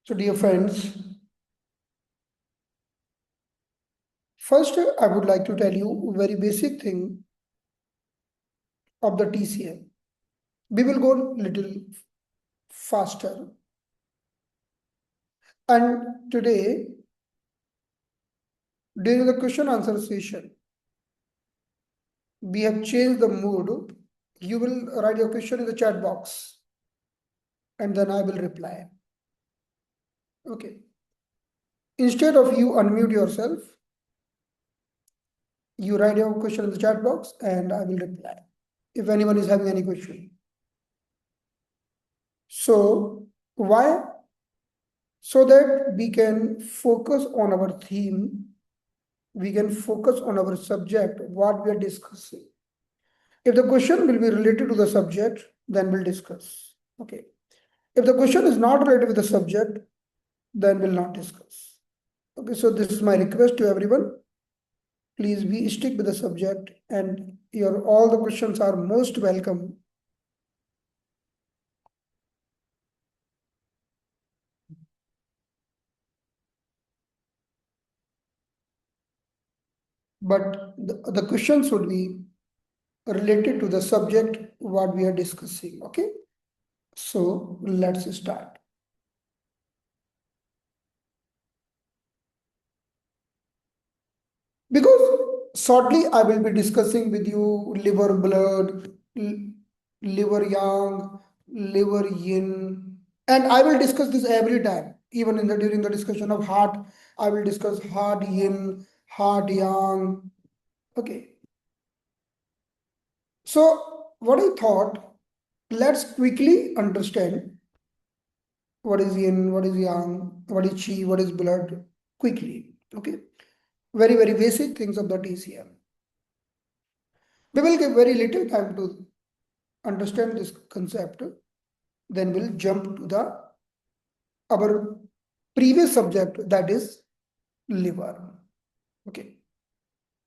So dear friends, first I would like to tell you a very basic thing of the TCM. We will go little faster. And today, during the question answer session, we have changed the mood. You will write your question in the chat box and then I will reply. Okay. Instead of you unmute yourself, you write your question in the chat box and I will reply if anyone is having any question. So why? So that we can focus on our theme, we can focus on our subject, what we are discussing. If the question will be related to the subject, then we'll discuss. Okay. If the question is not related with the subject, then we'll not discuss. Okay, so this is my request to everyone. Please be stick with the subject and your all the questions are most welcome. But the questions would be related to the subject what we are discussing. Okay. So let's start. Because shortly I will be discussing with you liver blood, liver yang, liver yin, and I will discuss this every time. Even in the during the discussion of heart, I will discuss heart yin, heart yang. Okay. So what I thought, let's quickly understand what is yin, what is yang, what is chi, what is blood, quickly. Okay. Very, very basic things of the TCM. We will give very little time to understand this concept. Then we'll jump to the our previous subject, that is liver. Okay,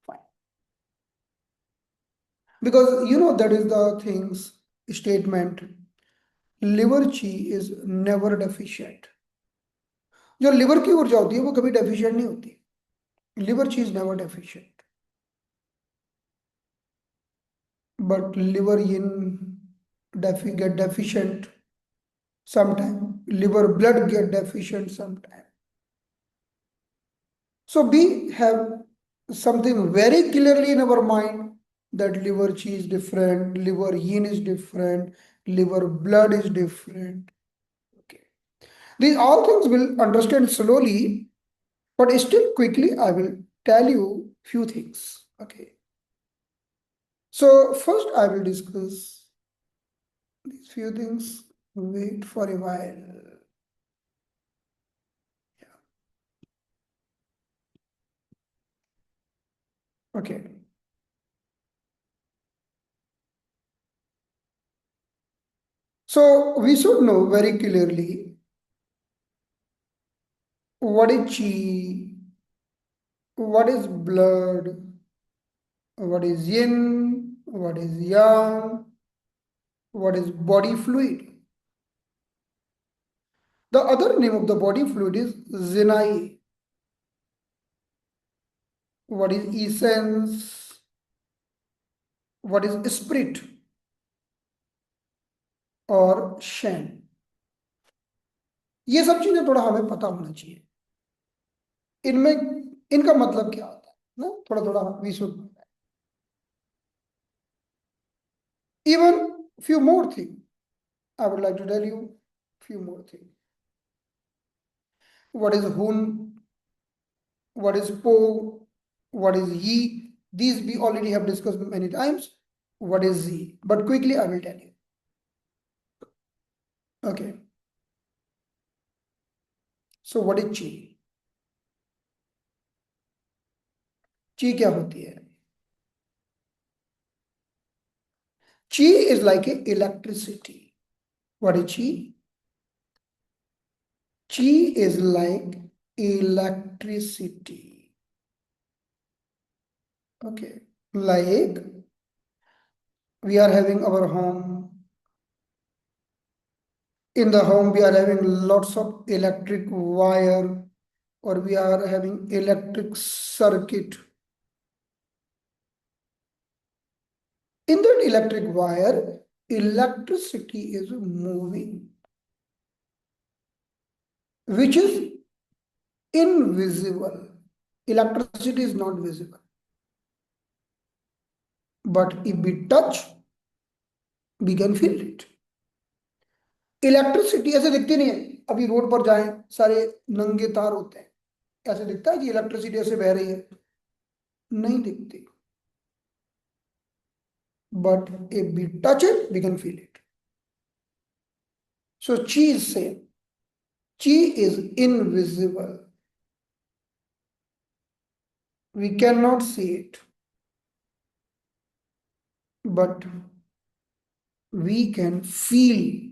fine. Because you know that is the things statement. Liver chi is never deficient. जो liver की ऊर्जा होती है वो कभी deficient नहीं होती. Liver chi is never deficient. But liver yin get deficient sometime. Liver blood get deficient sometime. So we have something very clearly in our mind that liver chi is different, liver yin is different, liver blood is different. Okay. These all things will understand slowly, but still quickly I will tell you few things. Okay. So first I will discuss these few things. Wait for a while. Yeah. Okay. So we should know very clearly what is chi, what is blood, what is yin, what is yang, what is body fluid. The other name of the body fluid is zinai. What is essence, what is spirit और shen. ये सब चीजें थोड़ा हमें पता होना चाहिए. इनमें इनका मतलब क्या होता है ना, थोड़ा थोड़ा we should know that. Even few more things I would like to tell you. Few more things. What is hun, what is po, what is yi. These we already have discussed many times. What is z? But quickly I will tell you. Okay. So what is chi? Chi क्या होती है? Chi is like a electricity. What is chi? Chi is like electricity. Okay. Like we are having our home. In the home, we are having lots of electric wire, or we are having electric circuit. In that electric wire, electricity is moving, which is invisible. Electricity is not visible. But if we touch, we can feel it. Electricity ऐसे दिखती नहीं है. अभी road पर जाएं, सारे नंगे तार होते हैं, ऐसे दिखता है कि इलेक्ट्रिसिटी ऐसे बह रही है? नहीं दिखती. But if we touch it, we can feel it. So chi is same. Chi is invisible. We cannot see it, but we can feel.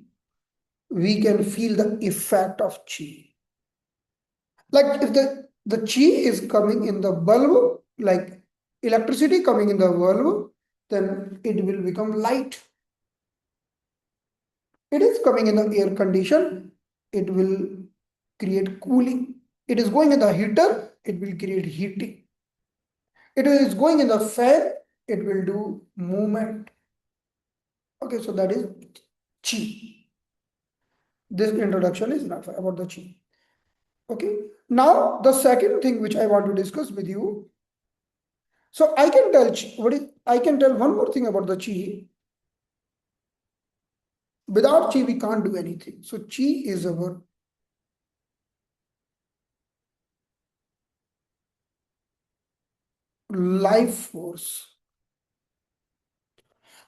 We can feel the effect of chi. Like if the chi is coming in the bulb, like electricity coming in the bulb, then it will become light. It is coming in the air condition, it will create cooling. It is going in the heater, it will create heating. It is going in the fan, it will do movement. Okay, so that is chi. This introduction is enough about the chi. Okay, now the second thing which I want to discuss with you. So I can tell chi, I can tell one more thing about the chi. Without chi, we can't do anything. So chi is our life force.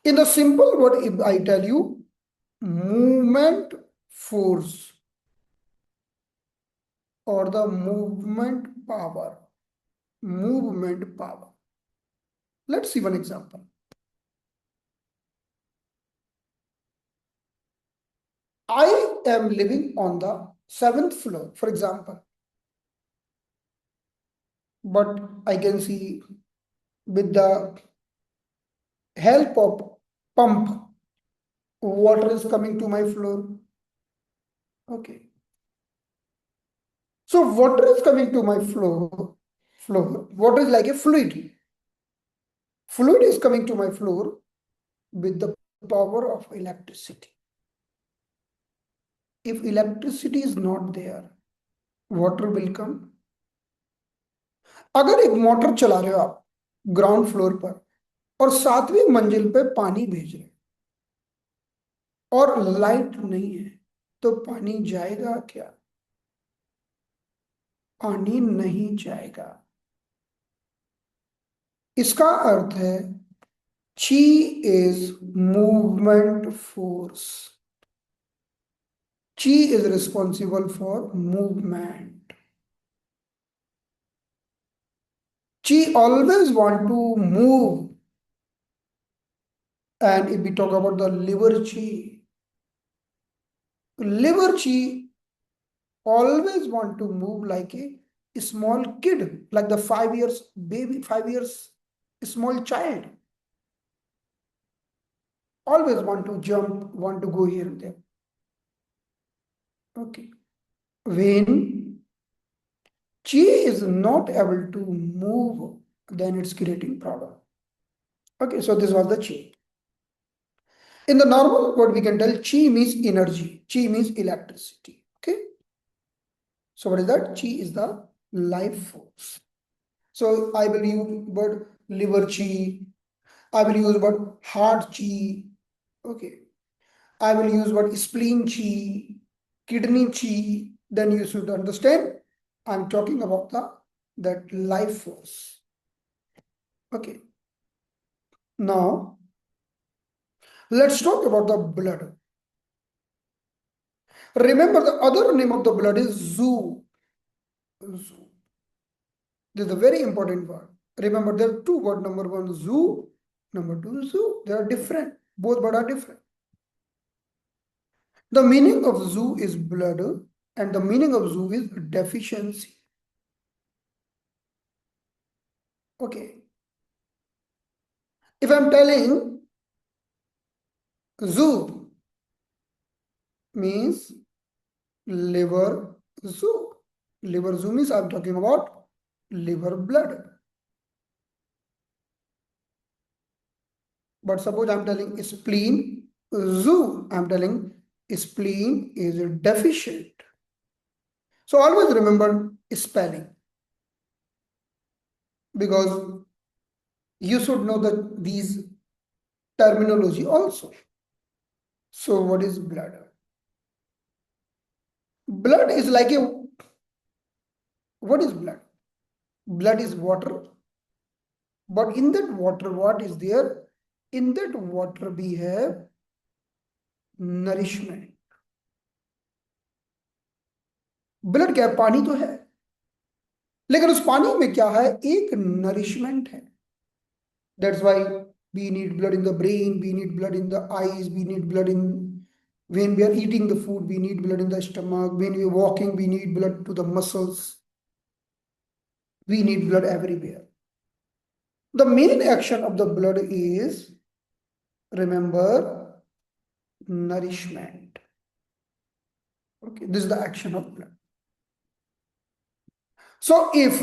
In the simple word, if I tell you movement force or the movement power, movement power. Let's see one example. I am living on the 7th floor, for example, but I can see with the help of pump, water is coming to my floor. Okay. So water is coming to my floor. Water is like a fluid. Fluid is coming to my floor with the power of electricity. If electricity is not there, water will come. अगर एक motor चला रहे हो आप ground floor पर और 7वीं मंजिल पे पानी भेज रहे और लाइट नहीं है, तो पानी जाएगा क्या? पानी नहीं जाएगा. इसका अर्थ है chi is movement force. Chi is responsible for movement. Chi always want to move. And if we talk about the liver chi always want to move like a small kid, like the 5 years baby, 5 years small child. Always want to jump, want to go here and there. Okay. When chi is not able to move, then it's creating problem. Okay, so this was the chi. In the normal word, we can tell chi means energy. Chi means electricity. Okay. So what is that? Chi is the life force. So I will use word liver chi. I will use word heart chi. Okay. I will use word spleen chi, kidney chi. Then you should understand I'm talking about that life force. Okay. Now let's talk about the blood. Remember the other name of the blood is zoo. Zoo. This is a very important word. Remember there are two words. Number one zoo, number two zoo. They are different. Both words are different. The meaning of zoo is blood and the meaning of zoo is deficiency. Okay. If I'm telling zoo means liver zoo. Liver zoo means I'm talking about liver blood. But suppose I'm telling spleen zoo, I'm telling spleen is deficient. So always remember spelling, because you should know that these terminology also. So what is blood? Blood is like a, what is blood? Blood is water. But in that water, what is there? In that water we have nourishment. Blood क्या है? पानी तो है, लेकिन उस पानी में क्या है? एक नरिशमेंट है. That's why we need blood in the brain, we need blood in the eyes, we need blood in, when we are eating the food, we need blood in the stomach, when we are walking, we need blood to the muscles, we need blood everywhere. The main action of the blood is, remember, nourishment. Okay, this is the action of blood. So if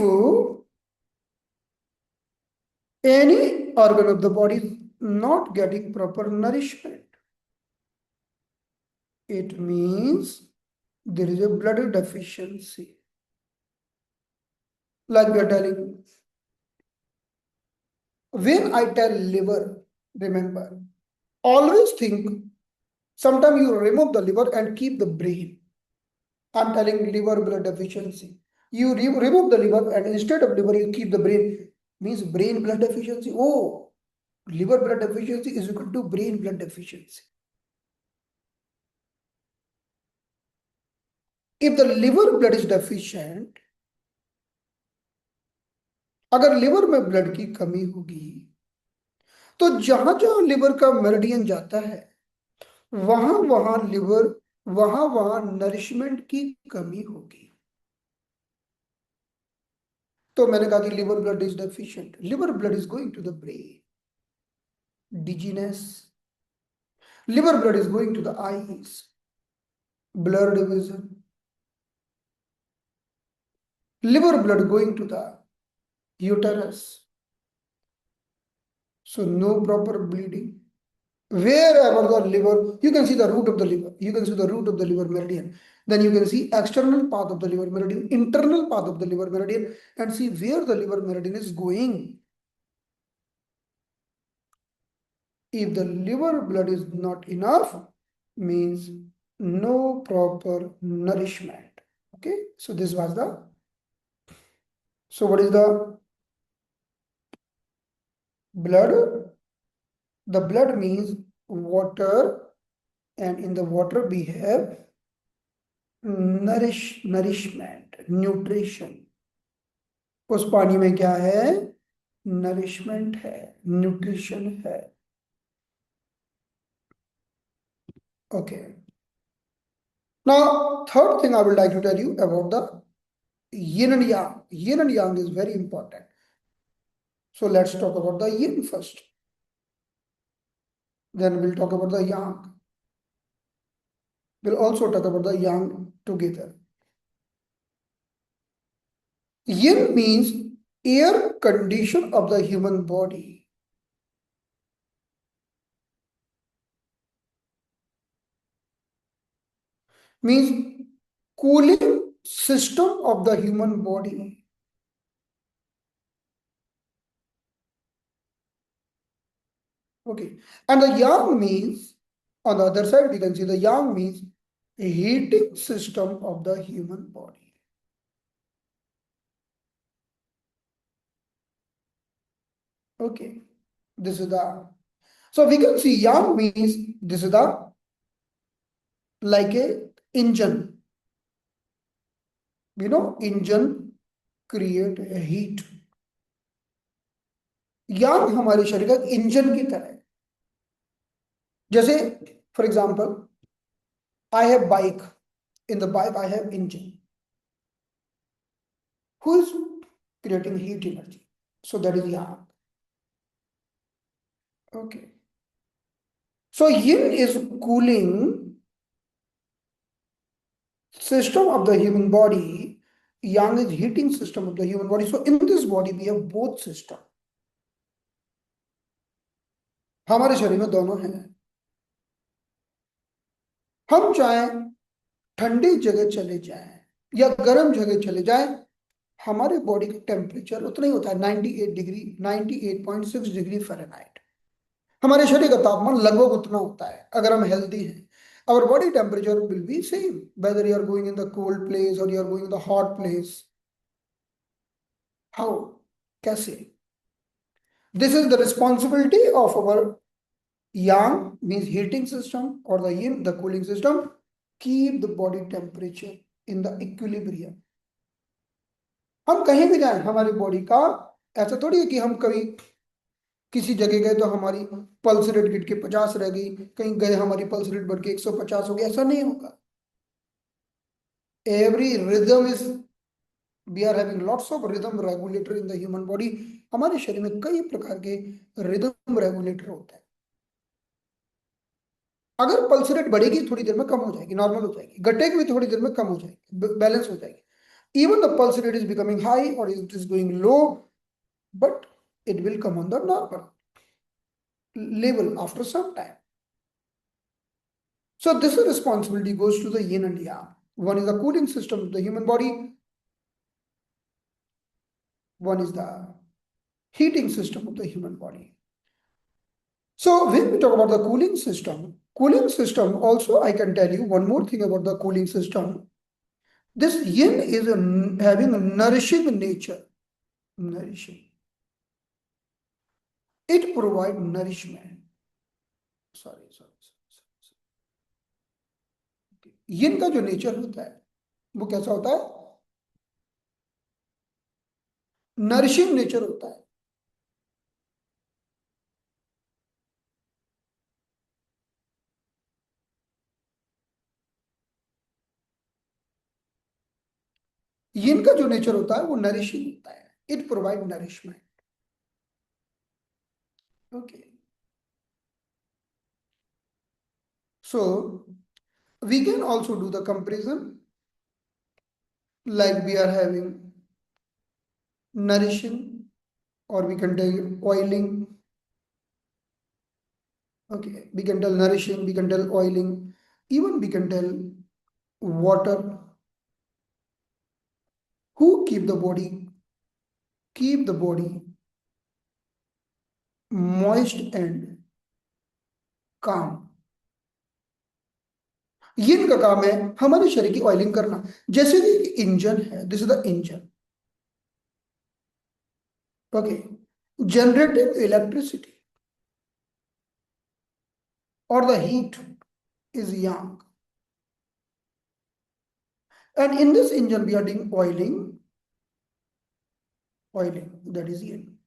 any organ of the body is not getting proper nourishment, it means there is a blood deficiency. Like we are telling, when I tell liver, remember, always think, sometimes you remove the liver and keep the brain. I'm telling liver blood deficiency. You remove the liver and instead of liver, you keep the brain. Means brain blood deficiency. Oh, liver blood deficiency is equal to brain blood deficiency. If the liver blood is deficient, अगर liver में blood की कमी होगी, तो जहां जहां liver का meridian जाता है, वहां वहां लिवर, वहां वहां नरिशमेंट की कमी होगी. तो मैंने कहा कि liver blood is deficient, liver blood is going to the brain, dizziness. Liver blood is going to the eyes, blurred vision. Liver blood going to the uterus, so no proper bleeding. Wherever the liver, you can see the root of the liver, you can see the root of the liver meridian, then you can see external path of the liver meridian, internal path of the liver meridian, and see where the liver meridian is going. If the liver blood is not enough, means no proper nourishment. Okay, so this was the, so what is the blood? The blood means water, and in the water we have nourishment, nutrition. उस पानी में क्या है? Nourishment है, nutrition है. Okay. Now, third thing I would like to tell you about the yin and yang. Yin and yang is very important. So let's talk about the yin first. Then we'll talk about the yang. We'll also talk about the yang together. Yin means air condition of the human body. Means cooling system of the human body. Okay. And the yang means, on the other side, we can see the yang means a heating system of the human body. Okay. This is the, so we can see yang means this is the, like a engine. You know, engine create a heat. yang हमारे शरीर का engine की तरह है. जैसे for example, I have bike. In the bike, I have engine. Who is creating heat energy? So that is yang. Okay. So yin is cooling system of the human body, yang is heating system of the human body. So in this body we have both system. हमारे शरीर में दोनों हैं. हम चाहे ठंडी जगह चले जाएं या गर्म जगह चले जाएं, हमारे बॉडी का टेम्परेचर उतना ही होता है, 98 डिग्री, 98.6 डिग्री फ़ारेनहाइट. हमारे शरीर का तापमान लगभग उतना होता है अगर हम हेल्दी हैं. Our body temperature will be same whether you are going in the cold place or you are going in the hot place. How? कैसे? This is the responsibility of our yang, means heating system, or the yin, the cooling system. Keep the body temperature in the equilibrium. हम कहीं भी जाएं, हमारी body का ऐसा थोड़ी है कि हम कभी किसी जगह गए तो हमारी पल्स रेट गिर के 50 रह गई, कहीं गए हमारी पल्स रेट बढ़ के 150 हो गया, ऐसा नहीं होगा. Every rhythm is, we are having lots of rhythm regulator in the human body. हमारे शरीर में कई प्रकार के रिदम रेगुलेटर होते हैं. अगर पल्स रेट बढ़ेगी थोड़ी देर में कम हो जाएगी, नॉर्मल हो जाएगी, घटेगी भी थोड़ी देर में कम हो जाएगी, बैलेंस हो जाएगी. Even the pulse rate is becoming high or it is going low, but it will come on the normal level after some time. So this responsibility goes to the yin and yang. One is the cooling system of the human body. One is the heating system of the human body. So when we talk about the cooling system also, I can tell you one more thing about the cooling system. This yin is having a nourishing nature. Nourishing. It provides nourishment. Sorry. यिन का जो nature होता है वो कैसा होता है? Nourishing nature होता है. यिन का जो नेचर होता है वो नरिशिंग होता है. It provide nourishment. Okay, so we can also do the comparison, like we are having nourishing, or we can take oiling. Okay, we can tell nourishing, we can tell oiling, even we can tell water. Who keep the body moist and calm. ये इनका काम है हमारे शरीर की oiling करना. जैसे कि इंजन है, this is the engine. Okay, generating electricity और the heat is yang, and in this engine we are doing oiling, that is yin.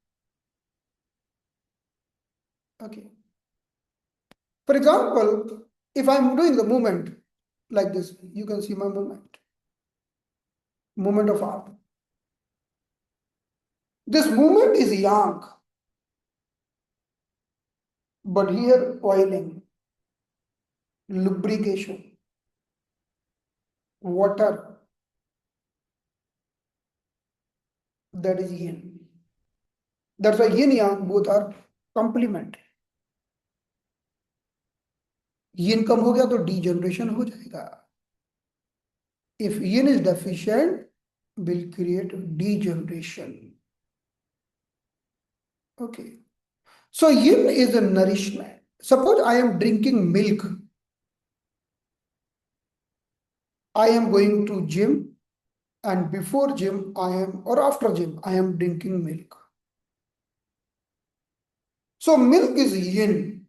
Okay, for example, if I'm doing the movement like this, you can see my movement of arm. This movement is yang, but here oiling, lubrication, water, that is yin. That's why yin yang both are complementary. yin कम हो गया तो degeneration हो जाएगा. If yin is deficient, will create degeneration. Okay, so yin is a nourishment. Suppose I am drinking milk, I am going to gym, and before gym or after gym I am drinking milk. So milk is yin.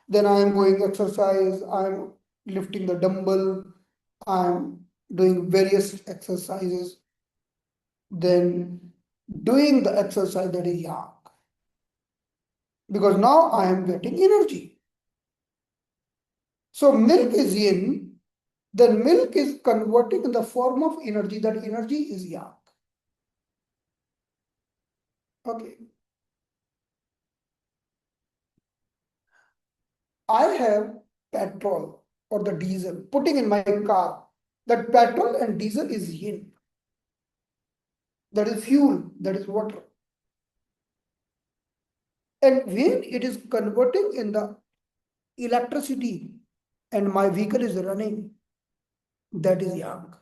Then I am going exercise, I am lifting the dumbbell, I am doing various exercises. Then doing the exercise, that is yang, because now I am getting energy. So milk is yin, then milk is converting in the form of energy, that energy is yang. Okay, I have petrol or the diesel putting in my car. That petrol and diesel is yin. That is fuel, that is water. And when it is converting in the electricity and my vehicle is running, that is yang.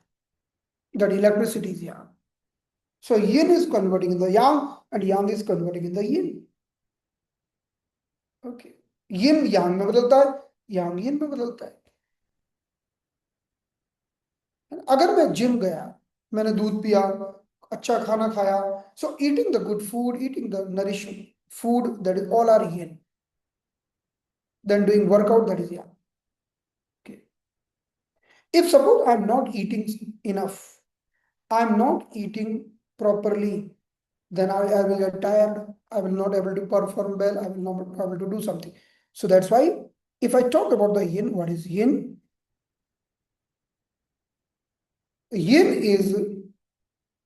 That electricity is yang. So yin is converting in the yang and yang is converting in the yin. Okay. yin yang में बदलता है, yang yin में बदलता है. अगर मैं gym गया, मैंने दूध पिया, अच्छा खाना खाया, so eating the good food, eating the nourishing food, that is all are yin. Then doing workout, that is yang. Okay. If suppose I'm not eating enough, I'm not eating properly, then I will get tired. I will not able to perform well. I will not be able to do something. So that's why if I talk about the yin, what is yin? Yin is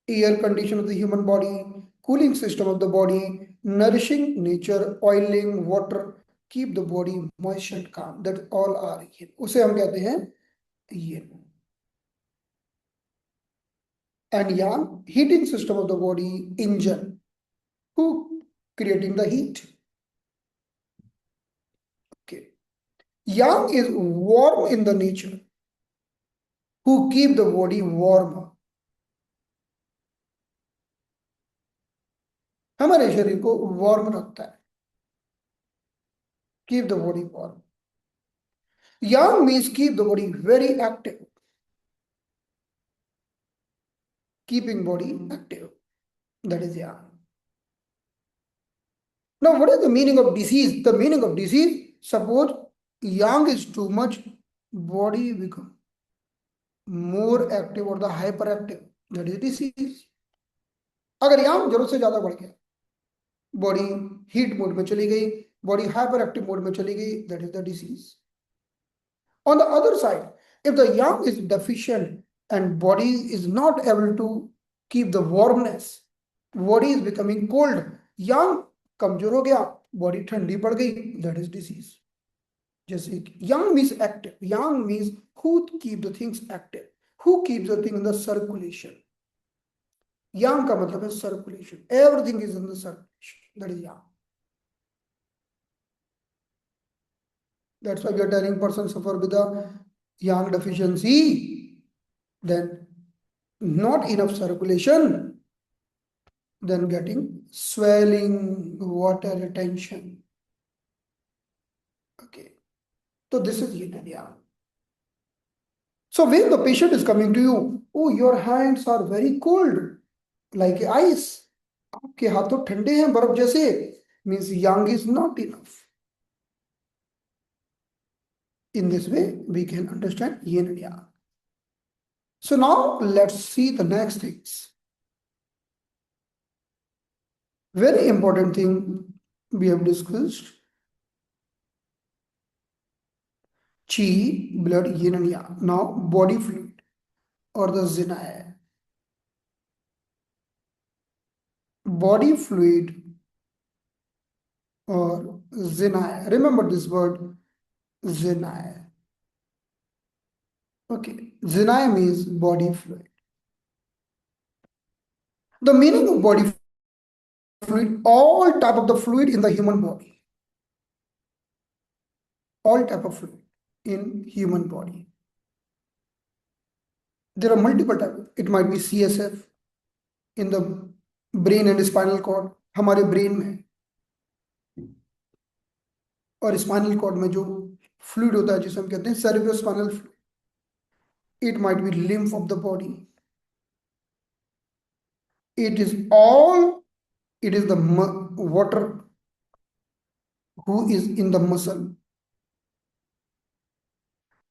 air condition of the human body, cooling system of the body, nourishing nature, oiling, water, keep the body moist and calm. That all are yin. उसे हम कहते हैं yin. And yang, heating system of the body, engine, who creating the heat. Okay. Yang is warm in the nature, who keep the body warm. हमारे शरीर को warm रखता है. Keep the body warm. Yang means keep the body very active. Keeping body active. That is yang. Now, what is the meaning of disease? The meaning of disease, suppose yang is too much, body become more active or the hyperactive. That is disease. अगर yang जरूरत से ज्यादा बढ़ गया, body heat mode में चली गई, body hyper active mode में चली गई, that is the disease. On the other side, if the yang is deficient and body is not able to keep the warmness, body is becoming cold, yang कमजोर हो गया, body ठंडी पड़ गई, that is disease. जैसे yang means active, yang means who keep the things active, who keeps the thing in the circulation. Yang का मतलब है circulation. Everything is in the circulation. That is yang. That's why we are telling person suffer with the yang deficiency. Then not enough circulation. Then getting swelling, water retention. Okay. So this is yin and yang. So when the patient is coming to you, oh, your hands are very cold, like ice. आपके हाथों ठंडे हैं बर्फ जैसे, means yang is not enough. In this way, we can understand yin and yang. So now let's see the next things. Very important thing we have discussed. Chi, blood, yin and yang. Now body fluid or the zinaya. Body fluid or zinaya. Remember this word, zinaya. Okay, zinaya means body fluid. The meaning of body fluid, all type of the fluid in the human body. All type of fluid in human body. There are multiple types. It might be CSF in the brain and spinal cord. हमारे brain में और spinal cord में जो fluid होता है जिसे हम कहते हैं cerebrospinal fluid. It might be lymph of the body. It is the water who is in the muscle.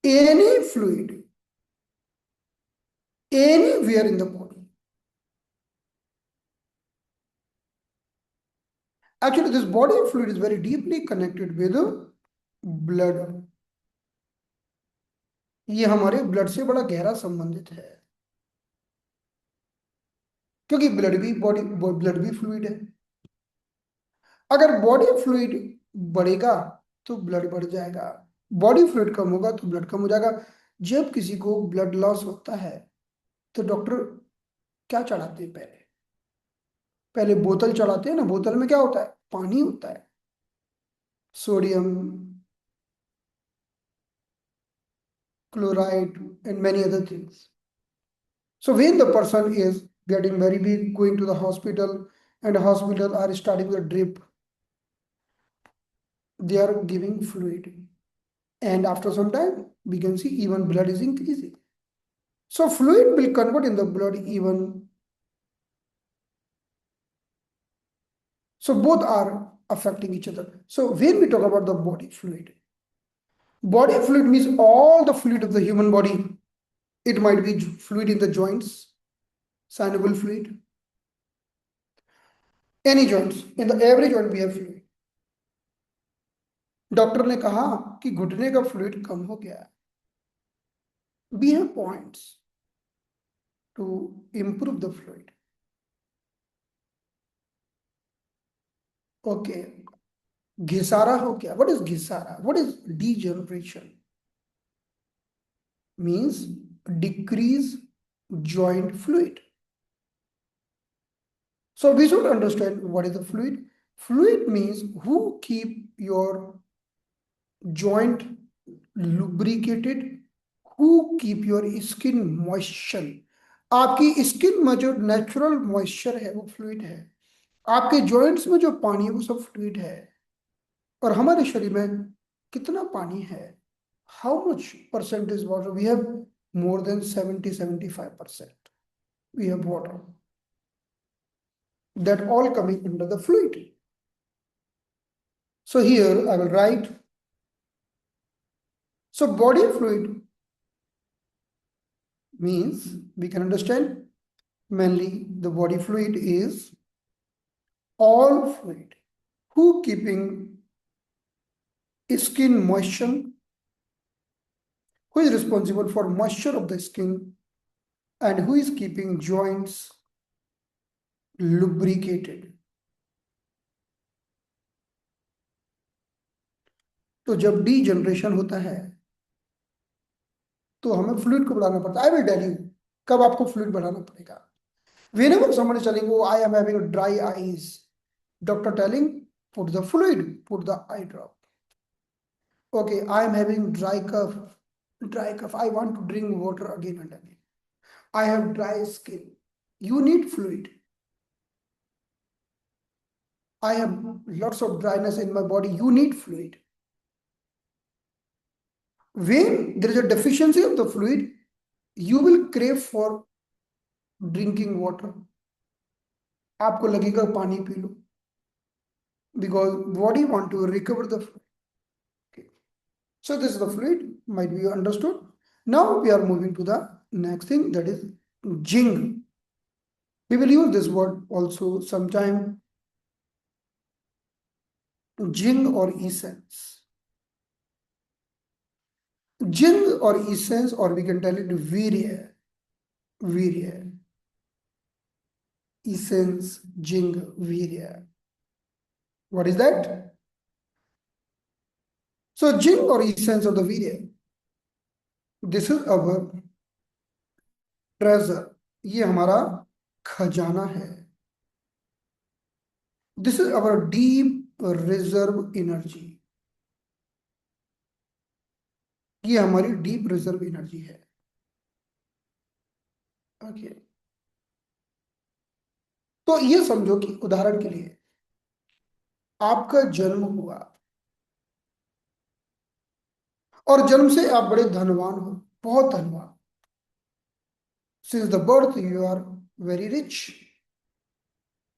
Any fluid, anywhere in the body. Actually, this body fluid is very deeply connected with blood. ये हमारे blood से बड़ा गहरा संबंधित है, क्योंकि blood भी fluid है. अगर बॉडी फ्लूइड बढ़ेगा तो ब्लड बढ़ जाएगा, बॉडी फ्लूइड कम होगा तो ब्लड कम हो जाएगा. जब किसी को ब्लड लॉस होता है तो डॉक्टर क्या चढ़ाते हैं? पहले पहले बोतल चढ़ाते हैं ना। बोतल में क्या होता है? पानी होता है, sodium, chloride, and many other things. So when the person is getting very weak, going to the hospital, and hospital are starting the drip, they are giving fluid. And after some time, we can see even blood is increasing. So fluid will convert in the blood even. So both are affecting each other. So when we talk about the body fluid means all the fluid of the human body. It might be fluid in the joints, synovial fluid, any joints. In the every joint we have fluid. Doctor ने कहा कि घुटने का fluid कम हो गया है. We have points to improve the fluid. Okay. घिसारा हो गया. What is घिसारा? What is degeneration? Means decrease joint fluid. So we should understand what is the fluid. Fluid means who keep your joint lubricated, who keep your skin moisture. आपकी skin में जो natural moisture है वो fluid है. आपके joints में जो पानी है वो सब फ्लूइड है. और हमारे शरीर में कितना पानी है? How much percentage water? We have more than 70-75%. We have water. That all coming under the fluid. So here I will write. So body fluid means we can understand mainly the body fluid is all fluid who keeping skin moisture, who is responsible for moisture of the skin, and who is keeping joints lubricated. तो जब degeneration होता है तो हमें fluid को बढ़ाना पड़ता है. आई विल टेल यू कब आपको फ्लूइड बढ़ाना पड़ेगा. Whenever someone is telling, oh, I am having dry eyes, doctor telling, put the fluid, put the eye drop. Okay, I am having dry cough. I want to drink water again and again. I have dry skin. You need fluid. I have lots of dryness in my body. You need fluid. When there is a deficiency of the fluid, you will crave for drinking water. आपको लगेगा पानी P low. Because body want to recover the fluid. Okay. So this is the fluid, might be understood. Now we are moving to the next thing, that is jing. We will use this word also sometime. Jing or essence. Jing or essence, or we can tell it virya. Virya. Essence, jing, virya. What is that? So jing or essence of the virya. This is our treasure. ये हमारा खजाना है. This is our deep reserve energy. ये हमारी deep reserve energy है. Okay. तो ये समझो कि उदाहरण के लिए आपका जन्म हुआ और जन्म से आप बड़े धनवान हो, बहुत धनवान. Since the birth you are very rich.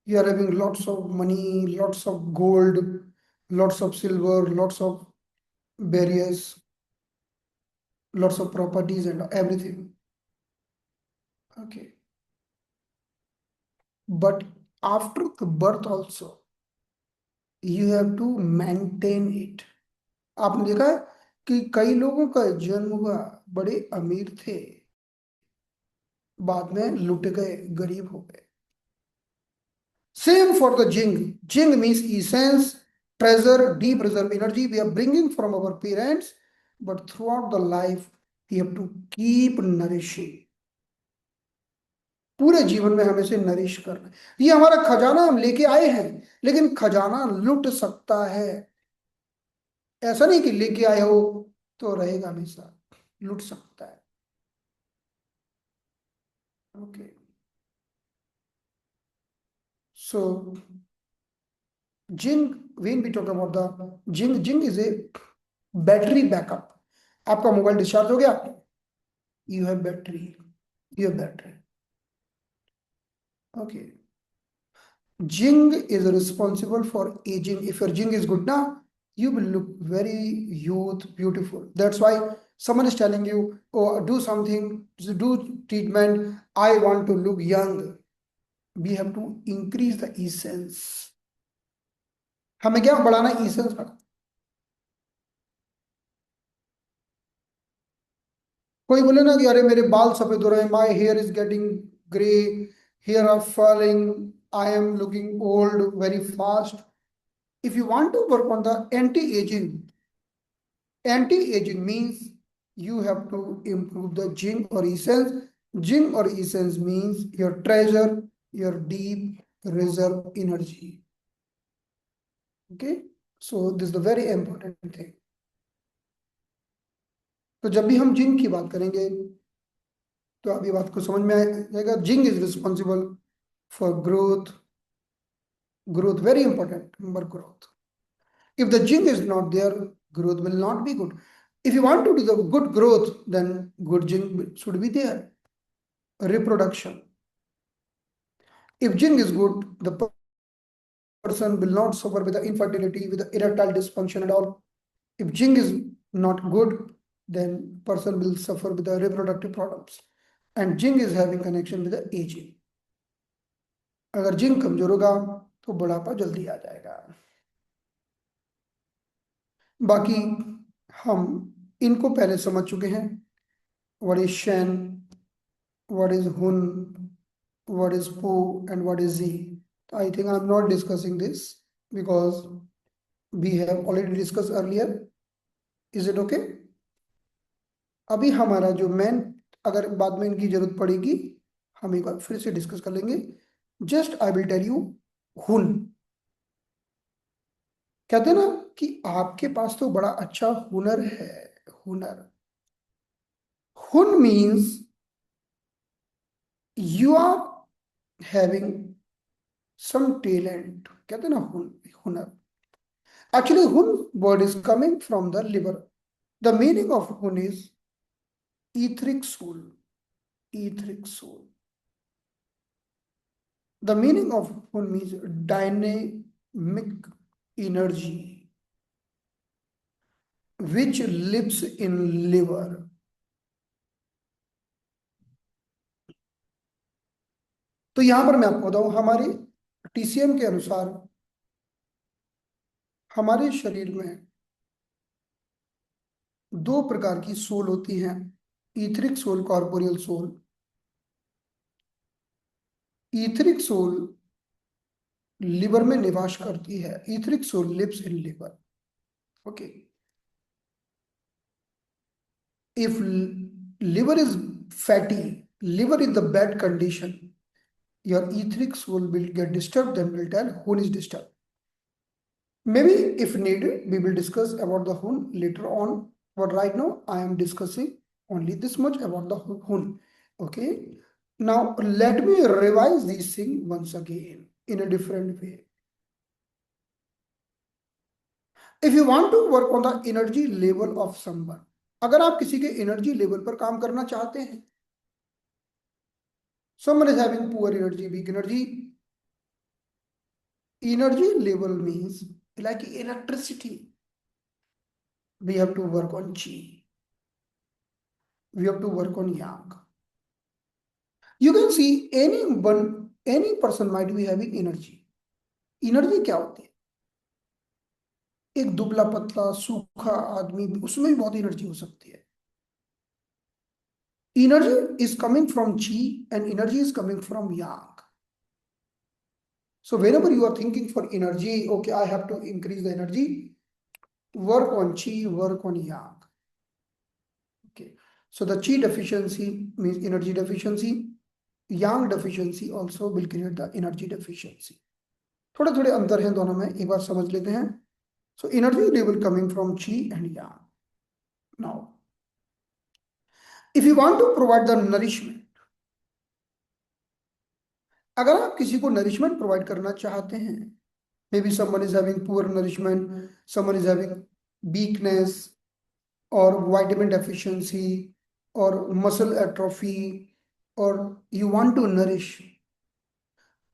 You are having lots of money, lots of gold, lots of silver, lots of various, lots of properties and everything. Okay. But after the birth also, you have to maintain it. आपने देखा है कि कई लोगों का जन्म हुआ, बड़े अमीर थे, बाद में लुट गए, गरीब हो गए. Same for the jing. Jing means essence, treasure, deep reserve energy we are bringing from our parents, but throughout the life we have to keep nourishing. पूरे जीवन में हमें से नरिश करना है। ये हमारा खजाना हम लेके आए हैं, लेकिन खजाना लुट सकता है। ऐसा नहीं कि लेके आए हो तो रहेगा हमेशा, लुट सकता है। Okay, so zinc, when we talk about the zinc is a battery backup. आपका मोबाइल डिस्चार्ज हो गया, you have battery, you have battery. Okay, zinc is responsible for ageing. If your zinc is good ना, you will look very youth, beautiful. That's why someone is telling you, oh, do something, do treatment, I want to look young. We have to increase the essence। हमें क्या बढ़ाना है? essence बढ़ाना। कोई बोले ना कि अरे मेरे बाल सफेद हो रहे हैं, my hair is getting grey, hair are falling, I am looking old very fast. If you want to work on the anti ageing, anti aging means you have to improve the yin or essence. Yin or essence means your treasure, your deep reserve energy। Okay, so this is the very important thing। तो जब भी हम जिन की बात करेंगे तो अभी बात को समझ में आ जाएगा। Jing is responsible for growth. Growth very important, number growth. If the jing is not there, growth will not be good। If you want to do the good growth, then good jing should be there। Reproduction, if jing is good, the person will not suffer with the infertility, with the erectile dysfunction and all। If jing is not good, then person will suffer with the reproductive problems। And jing is having connection with the aging। अगर zinc कमजोर होगा तो बुढ़ापा जल्दी आ जाएगा। बाकी हम इनको पहले समझ चुके हैं। What is Shane, what is hun, what is pu, and what is zi। I think I'm not discussing this because we have already discussed earlier। Is it okay? अभी हमारा जो मेन, अगर बाद में इनकी जरूरत पड़ेगी हम एक बार फिर से डिस्कस कर लेंगे। Just I will tell you हुन। कहते हैं ना कि आपके पास तो बड़ा अच्छा हुनर है। हुनर, हुन means you are having some talent. कहते हैं ना हुन, हुनर। Actually, hun word is coming from the liver। The meaning of hun is etheric soul, etheric soul। The meaning of hun means dynamic energy which lives in liver। तो यहां पर मैं आपको बताऊं, हमारे टीसीएम के अनुसार हमारे शरीर में दो प्रकार की सोल होती हैं, etheric soul, corporeal soul. Etheric soul liver में निवास करती है। Etheric soul lives in liver. Okay, if liver is fatty, liver is the bad condition, your etheric soul will get disturbed, then will tell hun is disturbed। Maybe if needed we will discuss about the hun later on, but right now I am discussing only this much about the hun। Okay, now let me revise this thing once again in a different way। if you want to work on the energy level of someone, अगर आप किसी के energy level पर काम करना चाहते हैं, someone is having poor energy, weak energy। Energy level means like electricity। We have to work on chi, we have to work on yang। You can see anyone, any person might be having energy। Energy क्या होती है? एक दुबला पतला सूखा आदमी, उसमें भी बहुत एनर्जी हो सकती है। Energy is coming from chi and energy is coming from yang। So whenever you are thinking for energy, okay, I have to increase the energy, work on chi, work on yang। Okay, So the chi deficiency means energy deficiency. Yang deficiency also will create the energy deficiency. थोड़े थोड़े अंतर हैं दोनों में, एक बार समझ लेते हैं. So energy level coming from chi and yang. Now, if you want to provide the nourishment, अगर आप किसी को नरिशमेंट प्रोवाइड करना चाहते हैं, may be someone is having poor nourishment, someone is having weakness और विटामिन डेफिशिएंसी और muscle atrophy, और यू वांट टू नरिश,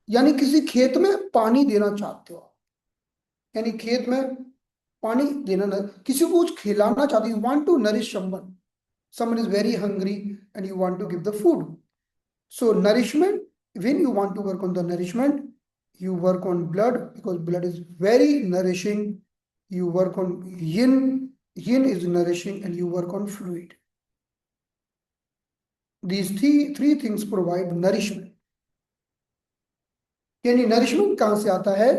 यानी किसी खेत में पानी देना चाहते हो, यानी खेत में पानी देना, किसी को कुछ खिलाना चाहते हो, you want to nourish someone, someone is very hungry and you want to give the food. So nourishment, when you want to work on the nourishment, you work on blood because blood is very nourishing. You work on yin, yin is nourishing, and you work on fluid. These three things provide nourishment. यानी nourishment कहाँ से आता है?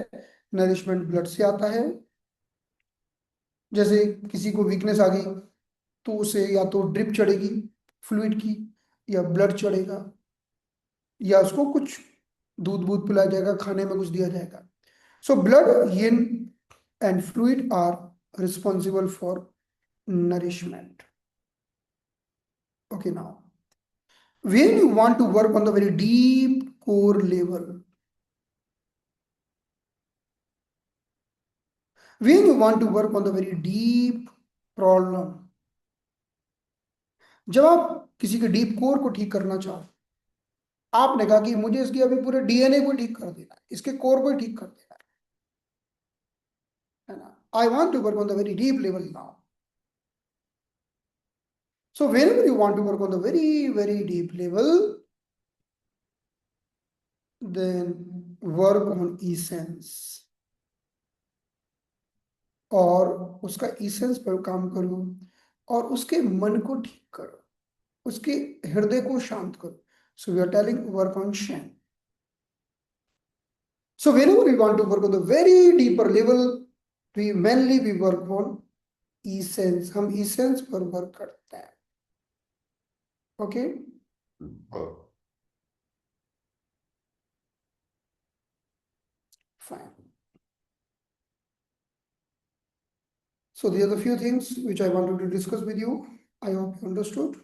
Nourishment blood से आता है. जैसे किसी को वीकनेस आ गई तो उसे या तो ड्रिप चढ़ेगी फ्लूइड की, या ब्लड चढ़ेगा, या उसको कुछ दूध बूध पिलाया जाएगा, खाने में कुछ दिया जाएगा. So blood, yin and fluid are responsible for nourishment. Okay, now when you want to work on the very deep core level, when you want to work on the very deep problem, जब आप किसी के deep core को ठीक करना चाहो, आपने कहा कि मुझे इसकी अभी पूरे डीएनए को ठीक कर देना है, इसके कोर को ठीक कर देना है ना. I want to work on the very deep level now. So whenever you want to work on the very, very deep level, then work on essence. और उसका essence पर काम करो और उसके मन को ठीक करो, उसके हृदय को शांत करो. So we are telling work on Shen. So whenever we want to work on the very deeper level, we mainly work on essence. हम essence पर work करते हैं. Okay? Fine. So these are the few things which I wanted to discuss with you. I hope you understood.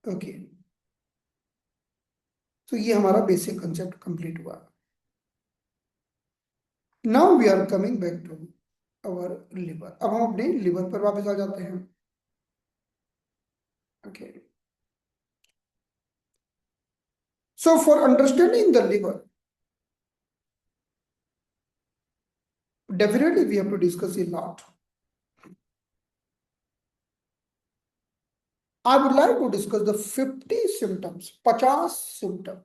Okay. So ये हमारा basic concept complete हुआ. Now we are coming back to our liver. अब हम अपने liver पर वापस आ जाते हैं. Okay. So for understanding the liver, definitely we have to discuss a lot. I would like to discuss the 50 symptoms, 50 symptoms,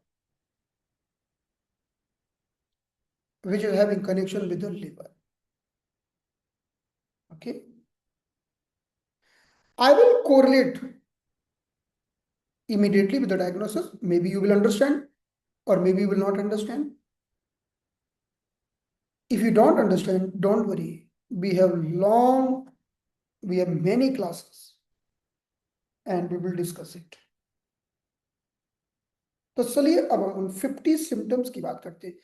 which is having connection with the liver. Okay. I will correlate immediately with the diagnosis. Maybe you will understand or maybe you will not understand. If you don't understand, don't worry. We have many classes and we will discuss it. तो चलिए अब हम 50 symptoms की बात करते हैं.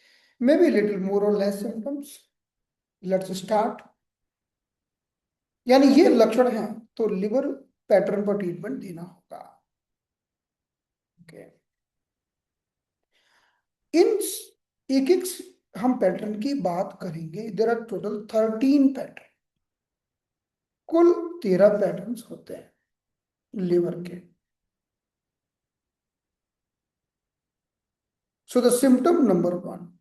Maybe little more or less symptoms. Let's start. यानी ये लक्षण हैं तो लिवर पैटर्न पर ट्रीटमेंट देना होगा. Okay. इन एक एक हम पैटर्न की बात करेंगे. There are total 13 pattern. कुल 13 पैटर्न्स होते हैं लिवर के. So the symptom number 1,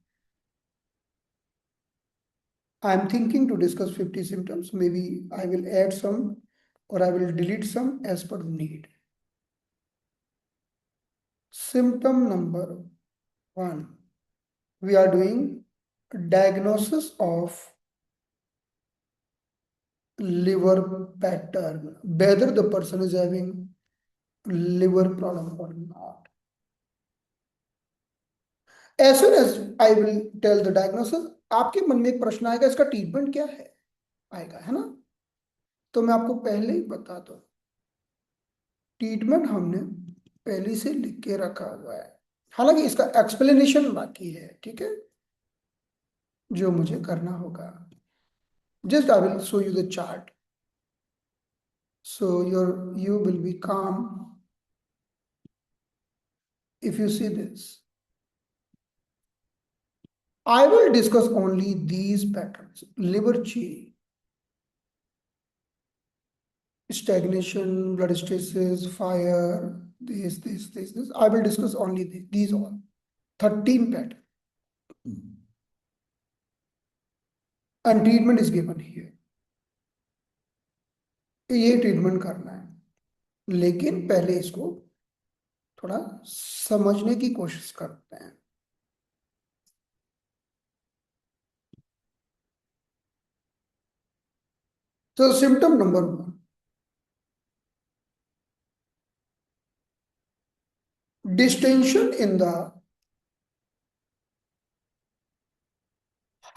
I am thinking to discuss 50 symptoms. Maybe I will add some or I will delete some as per need. Symptom number 1, we are doing diagnosis of liver pattern, whether the person is having liver problem or not. As soon as I will tell the diagnosis, आपके मन में एक प्रश्न आएगा, इसका treatment क्या है, आएगा, है ना? तो मैं आपको पहले ही बता दूं, ट्रीटमेंट हमने पहले से लिख के रखा हुआ है, हालांकि इसका एक्सप्लेनेशन बाकी है, ठीक है, जो मुझे करना होगा. Just I will show you the chart, so you will be calm if you see this. I will discuss only these patterns: liver chi, stagnation, blood stasis, fire, this. I will discuss only these all 13 patterns. And treatment is given here. ये treatment करना है, लेकिन पहले इसको थोड़ा समझने की कोशिश करते हैं. तो symptom number 1, distension in the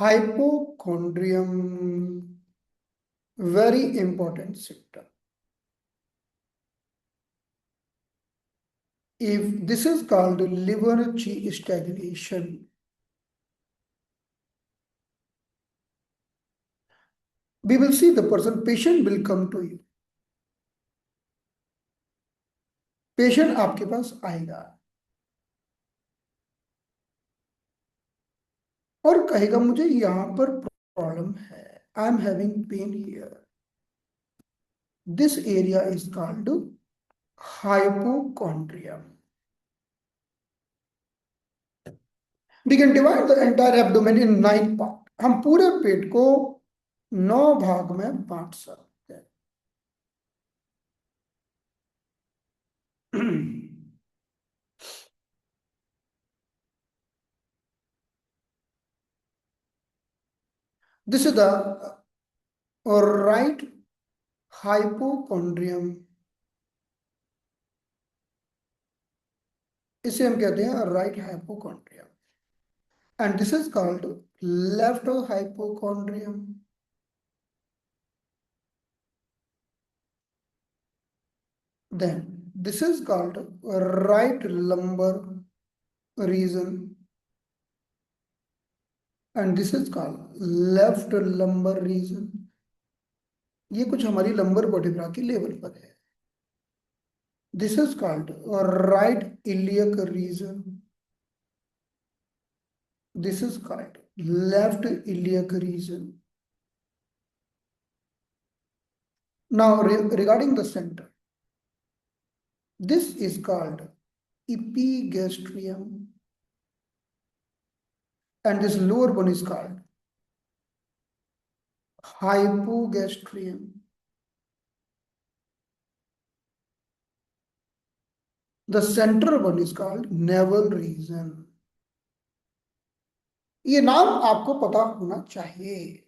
hypochondrium, very important symptom. If this is called liver chi stagnation, we will see the patient will come to you. Patient आपके पास आएगा और कहेगा मुझे यहाँ पर प्रॉब्लम है, I am having pain here. This area is called hypochondrium. We can divide the entire abdomen in 9 parts. हम पूरे पेट को 9 भाग में बांट सकते हैं. This is the right hypochondrium. इसे हम कहते हैं right hypochondrium. And this is called left hypochondrium. Then this is called right lumbar region. And this is called left lumbar region. ये कुछ हमारी लंबर वर्टिब्रा की लेवल पर है. This is called right iliac region. This is called left iliac region. Now regarding the center, this is called epigastrium, and this lower one is called hypogastrium. The center one is called navel region. ये नाम आपको पता होना चाहिए,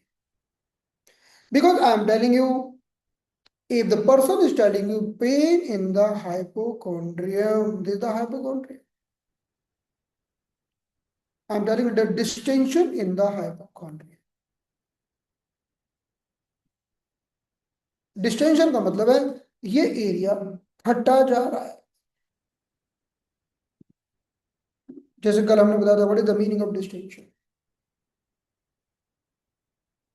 because I am telling you, if the person is telling you pain in the hypochondrium, this is the hypochondrium. I am telling you the distension in the hypochondrium. Distension का मतलब है ये एरिया हटा जा रहा है. जैसे कल हमने बताया था, what is the meaning of distension.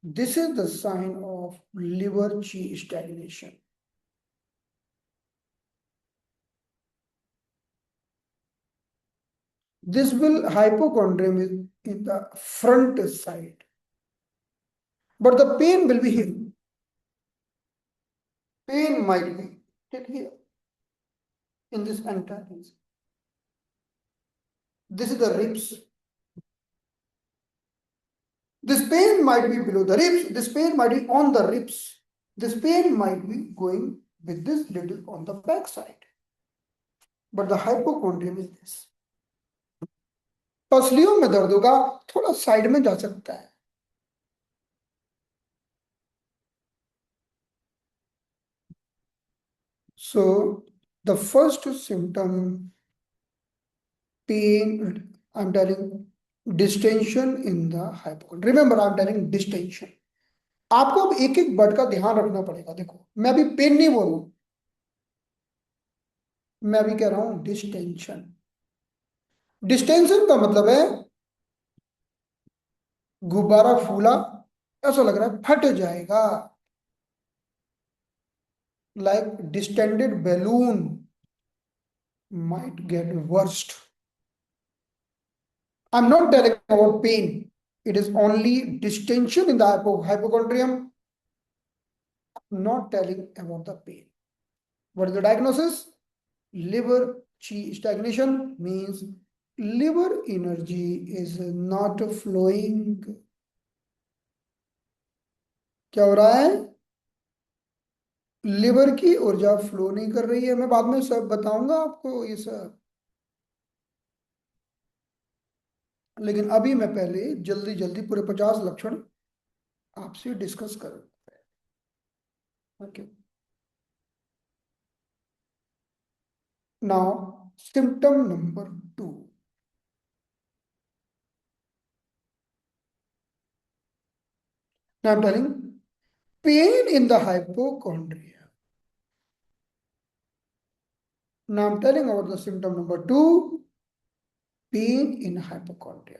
This is the sign of liver chi stagnation. This will hypochondrium is in the front side, but the pain will be here. Pain might be here in this entire region. This is the ribs. This pain might be below the ribs. This pain might be on the ribs. This pain might be going with this little on the back side. But the hypochondrium is this. पसलियों में दर्द होगा, थोड़ा side में जा सकता है. So the first symptom, pain, I'm telling distension in the hypochondrium. Remember, I'm telling distension. आपको अब एक एक वर्ड का ध्यान रखना पड़ेगा। देखो, मैं अभी पेन नहीं बोल रहा हूं, मैं अभी कह रहा हूं डिस्टेंशन। डिस्टेंशन का मतलब है गुब्बारा फूला, ऐसा लग रहा है फट जाएगा। Like distended balloon might get worst. I'm not telling about pain. It is only distension in the hypochondrium. I'm not telling about the pain. What is the diagnosis? Liver chi stagnation means liver energy is not flowing. क्या हो रहा है? Liver की ऊर्जा flow नहीं कर रही है। मैं बाद में सब बताऊंगा आपको ये सब, लेकिन अभी मैं पहले जल्दी जल्दी पूरे 50 लक्षण आपसे डिस्कस करूं। Okay, now symptom number 2. Now I'm telling pain in the hypochondria. Now I'm telling about the symptom number 2, pain in hypochondria.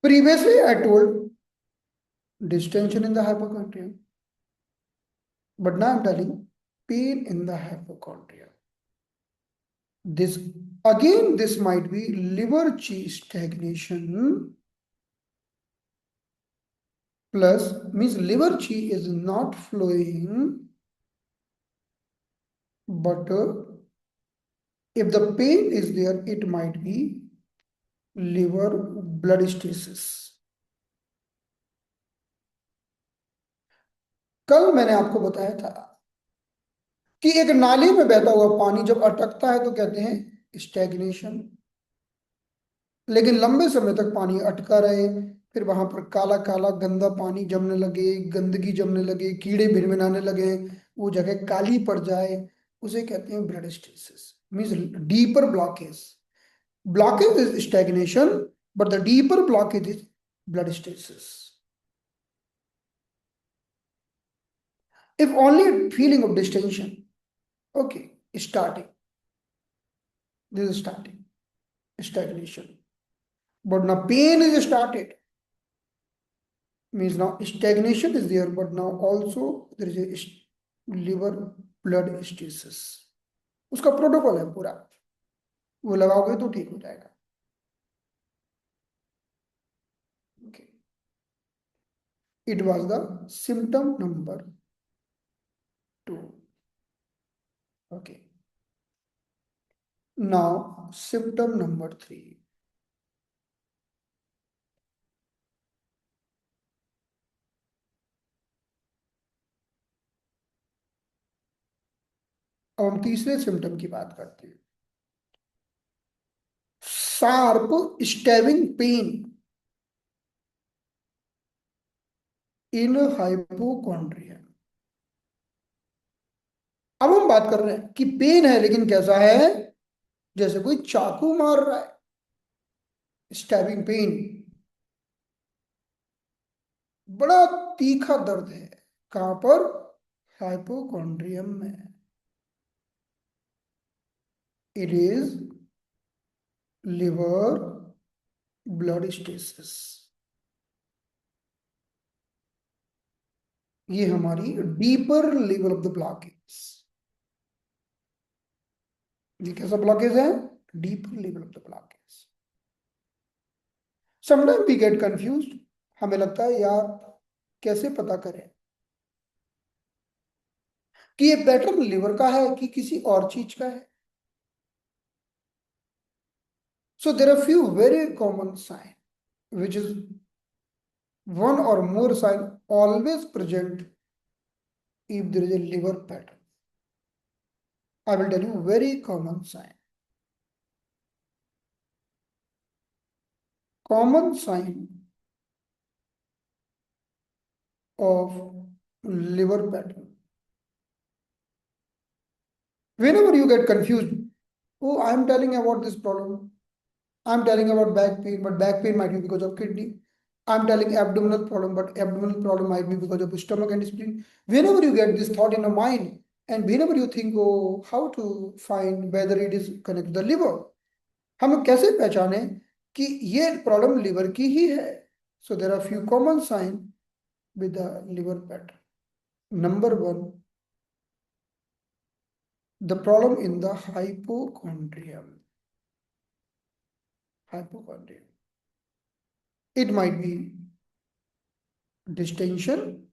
Previously I told distension in the hypochondria, but now I'm telling pain in the hypochondria. This again, this might be liver chi stagnation plus means liver chi is not flowing, but if the pain is there, it might be liver blood stasis. कल मैंने आपको बताया था कि एक नाली में बहता हुआ पानी जब अटकता है तो कहते हैं स्टैग्नेशन, लेकिन लंबे समय तक पानी अटका रहे, फिर वहां पर काला काला गंदा पानी जमने लगे, गंदगी जमने लगे, कीड़े भिनभिनाने लगे, वो जगह काली पड़ जाए, उसे कहते हैं blood stasis. Means deeper blockage. Blockage is stagnation, but the deeper blockage is blood stasis. If only a feeling of distension, okay, starting, this is starting, stagnation. But now pain is started, means now stagnation is there, but now also there is a liver blood stasis. उसका protocol है पूरा, वो लगाओगे तो ठीक हो जाएगा। Okay. It was the symptom number 2. Okay. Now symptom number 3. अब हम तीसरे सिम्टम की बात करते हैं। Sharp stabbing pain in hypochondria. अब हम बात कर रहे हैं कि पेन है, लेकिन कैसा है? जैसे कोई चाकू मार रहा है, स्टैबिंग पेन, बड़ा तीखा दर्द है। कहां पर? हाइपोकॉन्ड्रियम में। It is liver blood stasis. ये हमारी deeper level of the blockage. ये कैसा ब्लॉकेज है? Deeper level of the blockage. Sometime we get confused, हमें लगता है यार कैसे पता करें कि ये पैटर्न लिवर का है कि किसी और चीज का है। So there are few very common sign which is one or more sign always present if there is a liver pattern. I will tell you very common sign. Common sign of liver pattern. Whenever you get confused Oh, I'm telling about this problem. I'm telling about back pain, but back pain might be because of kidney. I'm telling abdominal problem, but abdominal problem might be because of stomach and spleen. Whenever you get this thought in your mind, and whenever you think, oh, how to find whether it is connected to the liver, हम कैसे पहचाने कि ये problem liver की ही है? So there are few common sign with the liver pattern. Number one, the problem in the hypochondrium. Hypochondrium. It might be distension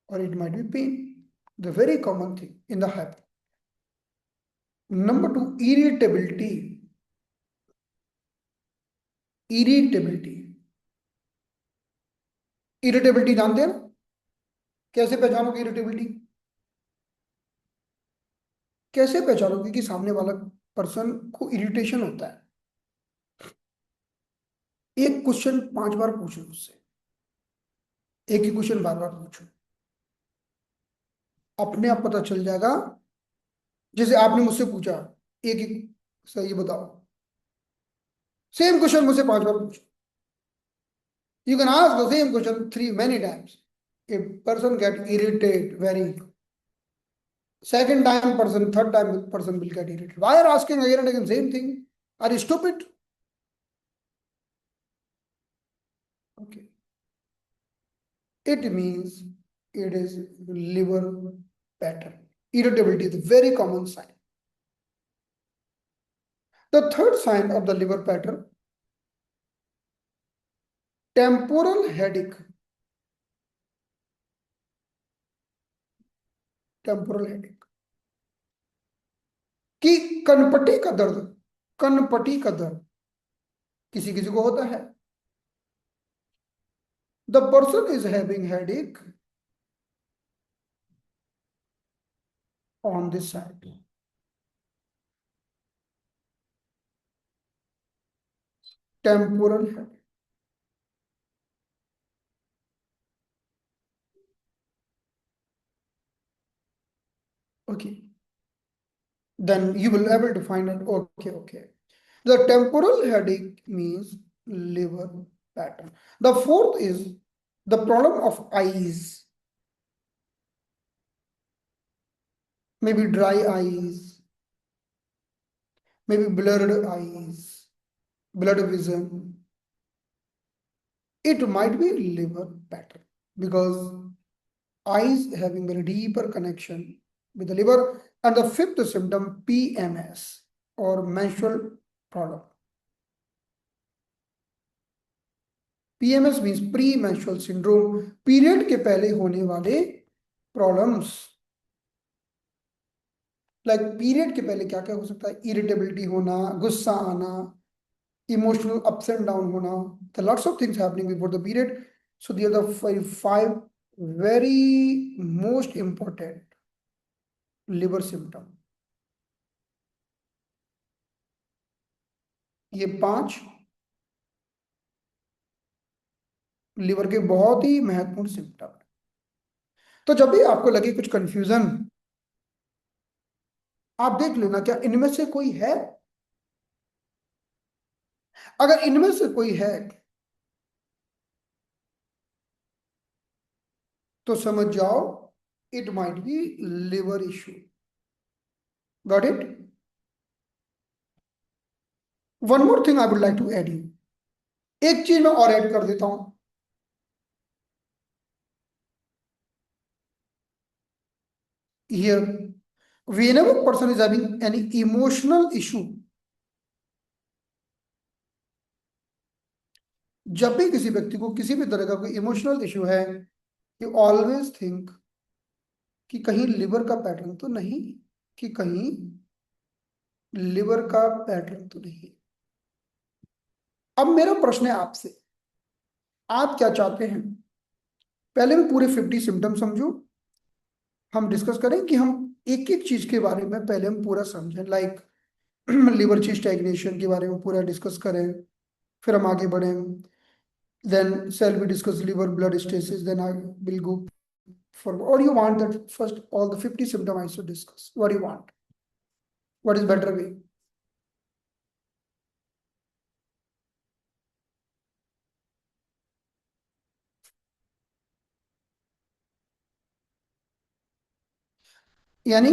or it might be pain. The very common thing in the hypo. Number two, irritability. Irritability. Irritability जानते हैं ना? कैसे पहचानोगे irritability? कैसे पहचानोगे कि सामने वाला person को irritation होता है? एक क्वेश्चन 5 बार पूछो उससे, एक ही क्वेश्चन बार बार पूछो, अपने आप पता चल जाएगा। जैसे आपने मुझसे पूछा, एक ही सही बताओ, सेम क्वेश्चन मुझसे 5 बार पूछो। You can ask the same question many times. A person get irritated very. Second time person, third time person will get irritated. Why are asking again and again same thing? Are you stupid? Okay. It means it is liver pattern. Irritability is a very common sign. The third sign of the liver pattern, temporal headache. Temporal headache. कि कनपटी का दर्द, कनपटी का दर्द किसी किसी को होता है. The person is having headache on this side. Temporal headache. Okay. Then you will able to find it. Okay. The temporal headache means liver pattern. The fourth is the problem of eyes. Maybe dry eyes, maybe blurred eyes, blood vision. It might be liver pattern because eyes having a deeper connection with the liver. And the fifth symptom, PMS or menstrual problem. PMS means pre-menstrual syndrome. Period के पहले होने वाले problems. Like period के पहले क्या क्या हो सकता है? इरिटेबिलिटी होना, गुस्सा आना, इमोशनल अप्स एंड डाउन होना. The lots of things happening before the period. So they are the 5 very most important liver symptom. ये 5 लिवर के बहुत ही महत्वपूर्ण सिम्टम. तो जब भी आपको लगे कुछ कंफ्यूजन, आप देख लेना क्या इनमें से कोई है. अगर इनमें से कोई है तो समझ जाओ it might be liver issue. Got it? One more thing I would like to add you. एक चीज मैं और ऐड कर देता हूं. Here, whenever person is having any emotional issue, जब भी किसी व्यक्ति को किसी भी तरह का कोई इमोशनल इशू है, यू ऑलवेज थिंक कि कहीं लिवर का पैटर्न तो नहीं, कि कहीं लिवर का पैटर्न तो नहीं. अब मेरा प्रश्न है आपसे, आप क्या चाहते हैं? पहले मैं पूरे 50 सिम्टम समझू, हम डिस्कस करें कि हम एक एक चीज के बारे में पहले हम पूरा समझें. लाइक लिवर ची स्टैग्नेशन के बारे में पूरा डिस्कस करें, फिर हम आगे बढ़ें. Then shall we discuss liver blood stasis? Then I will go for. Or you want that first all the 50 symptoms I should discuss? What do you want? What is better way? यानी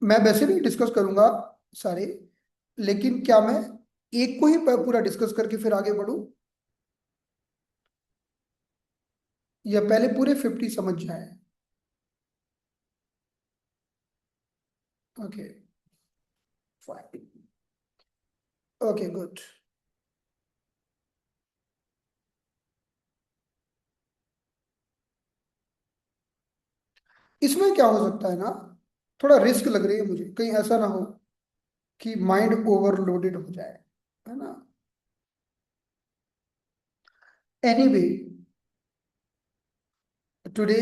मैं वैसे भी discuss करूंगा सारे, लेकिन क्या मैं एक को ही पूरा डिस्कस करके फिर आगे बढ़ूं, या पहले पूरे 50 समझ जाए? Okay fine, okay good. इसमें क्या हो सकता है ना, थोड़ा रिस्क लग रही है मुझे, कहीं ऐसा ना हो कि माइंड ओवरलोडेड हो जाए, है ना? Anyway, today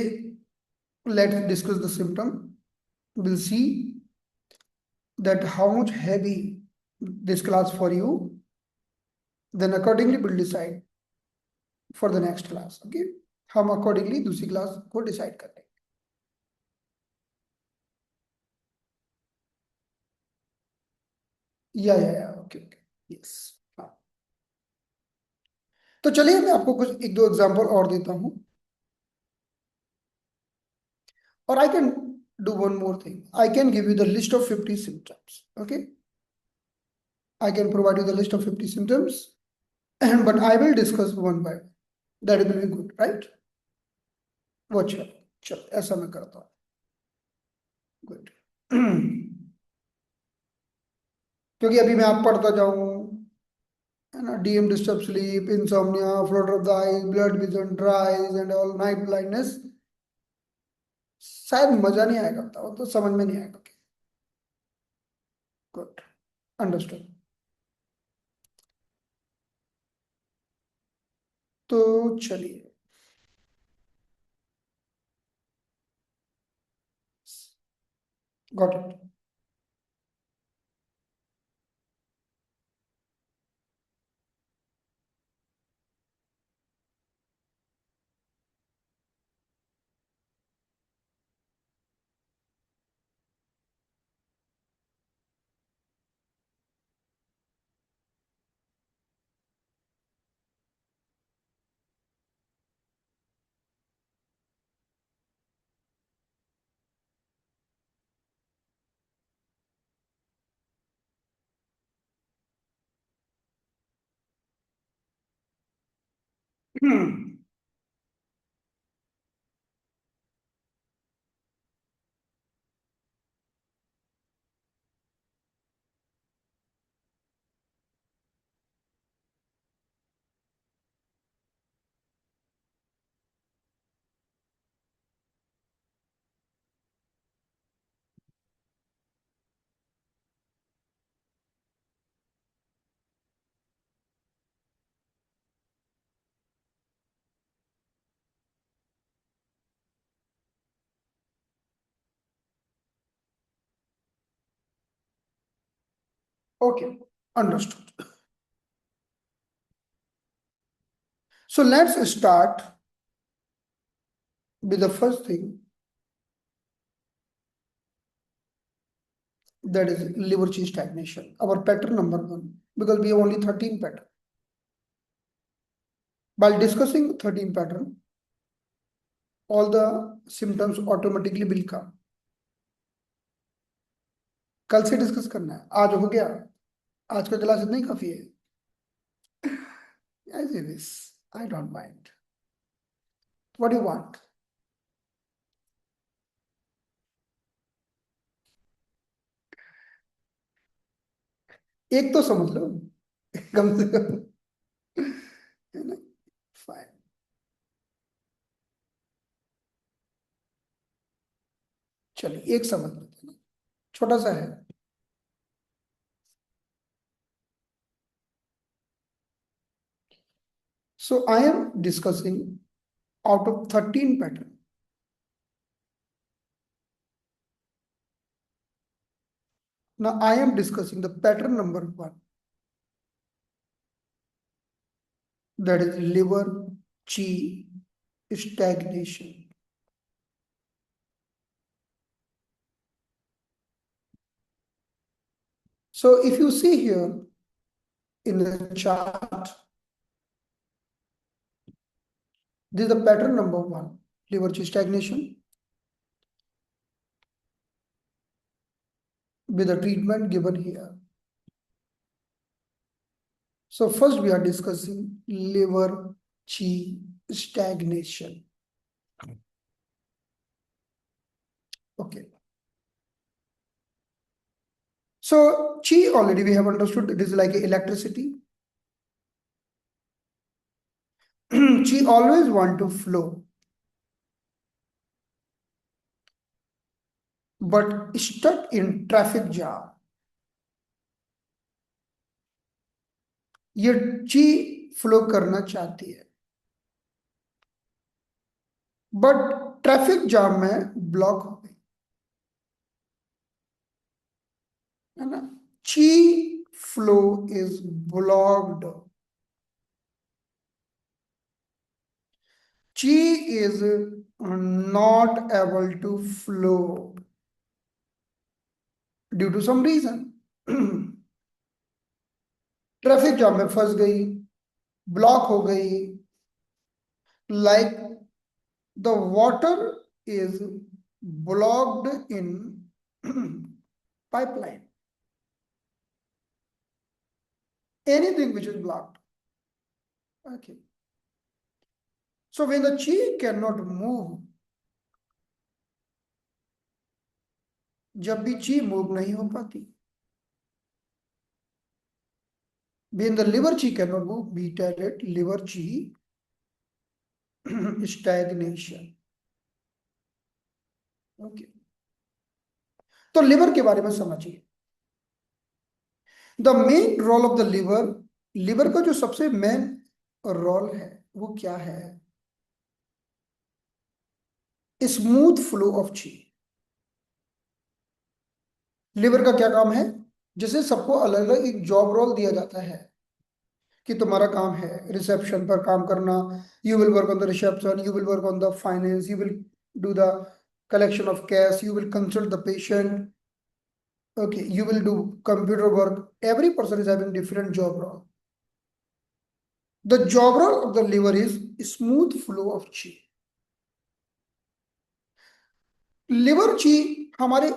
let's discuss the symptom. We'll see that how much heavy this class for you, then accordingly we'll decide for the next class. Okay, हम accordingly दूसरी क्लास को डिसाइड कर लेंगे। या ओके ओके यस। हाँ, तो चलिए मैं आपको कुछ एक दो एग्जांपल और देता हूँ, और I can do one more thing. I can give you the list of 50 symptoms. Okay, I can provide you the list of 50 symptoms, but I will discuss one by one. That will be good, right? वो चलो, चलो ऐसा मैं करता हूँ। Good. क्योंकि अभी मैं आप पढ़ता जाऊं, है ना, DM disturb sleep, insomnia, floater of the eyes, blood vision, dry eyes and all night blindness, शायद मजा नहीं आएगा, बताओ तो समझ में नहीं आएगा। Good, understood. तो चलिए, got it. Okay, understood. So let's start with the first thing, that is liver chi stagnation. Our pattern number one, because we have only 13 pattern. While discussing 13 pattern, all the symptoms automatically will come. कल से discuss करना है, आज हो गया, आज का class इतना ही काफी है। As it is, I don't mind. What do you want? एक तो समझ लो कम से कम, है ना? फाइन, चलिए एक समझ लेते हैं, छोटा सा है। So I am discussing out of 13 pattern. Now I am discussing the pattern number one, that is liver chi stagnation. So if you see here in the chart, this is the pattern number 1, liver chi stagnation with the treatment given here. So first we are discussing liver chi stagnation. Okay. So chi already we have understood it is like electricity. Chi always want to flow, but stuck in traffic jam. ये chi flow करना चाहती है, but traffic jam में block हो गई, है ना. chi flow is blocked. Chi is not able to flow due to some reason. Traffic jam में फंस गई, ब्लॉक हो गई, like the water is blocked in pipeline. Anything which is blocked. Okay. So when the chi cannot move, जब भी chi move नहीं हो पाती, when the liver chi cannot move, we tell it liver chi stagnation. Okay. तो liver के बारे में समझिए. The main role of the liver, liver का जो सबसे मेन रोल है वो क्या है? Smooth flow of chi. Liver का क्या काम है? जैसे सबको अलग अलग एक जॉब रोल दिया जाता है कि तुम्हारा काम है रिसेप्शन पर काम करना, you will work on the reception, you will work on the finance, you will do the collection of cash, you will consult the patient, okay, you will do computer work. Every person is having different job role. The job role of the liver is smooth flow of chi. Liver chi हमारे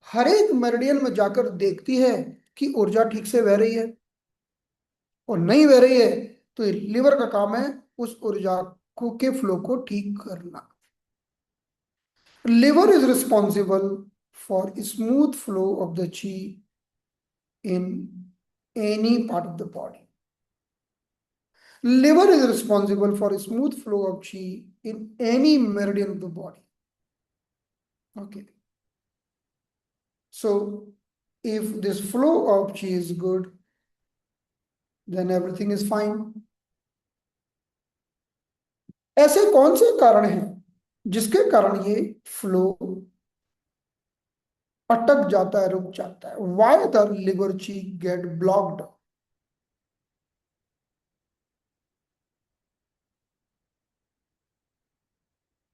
हर एक meridian में जाकर देखती है कि ऊर्जा ठीक से बह रही है, और नहीं बह रही है तो लिवर का काम है उस ऊर्जा को के फ्लो को ठीक करना. Liver is responsible for smooth flow of the chi in any part of the body. Liver is responsible for smooth flow of chi in any meridian of the body. Okay. So if this flow of chi is good, then everything is fine. ऐसे कौन से कारण हैं जिसके कारण ये flow अटक जाता है, रुक जाता है? Why the liver chi get blocked?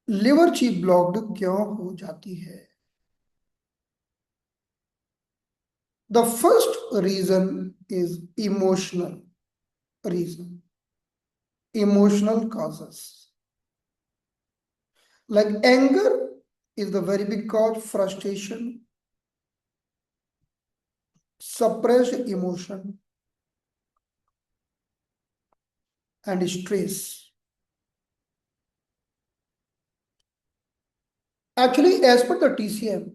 Liver chi blocked क्यों हो जाती है? The first reason is emotional reason, emotional causes. Like anger is the very big cause, frustration, suppressed emotion, and stress. Actually, as per the TCM,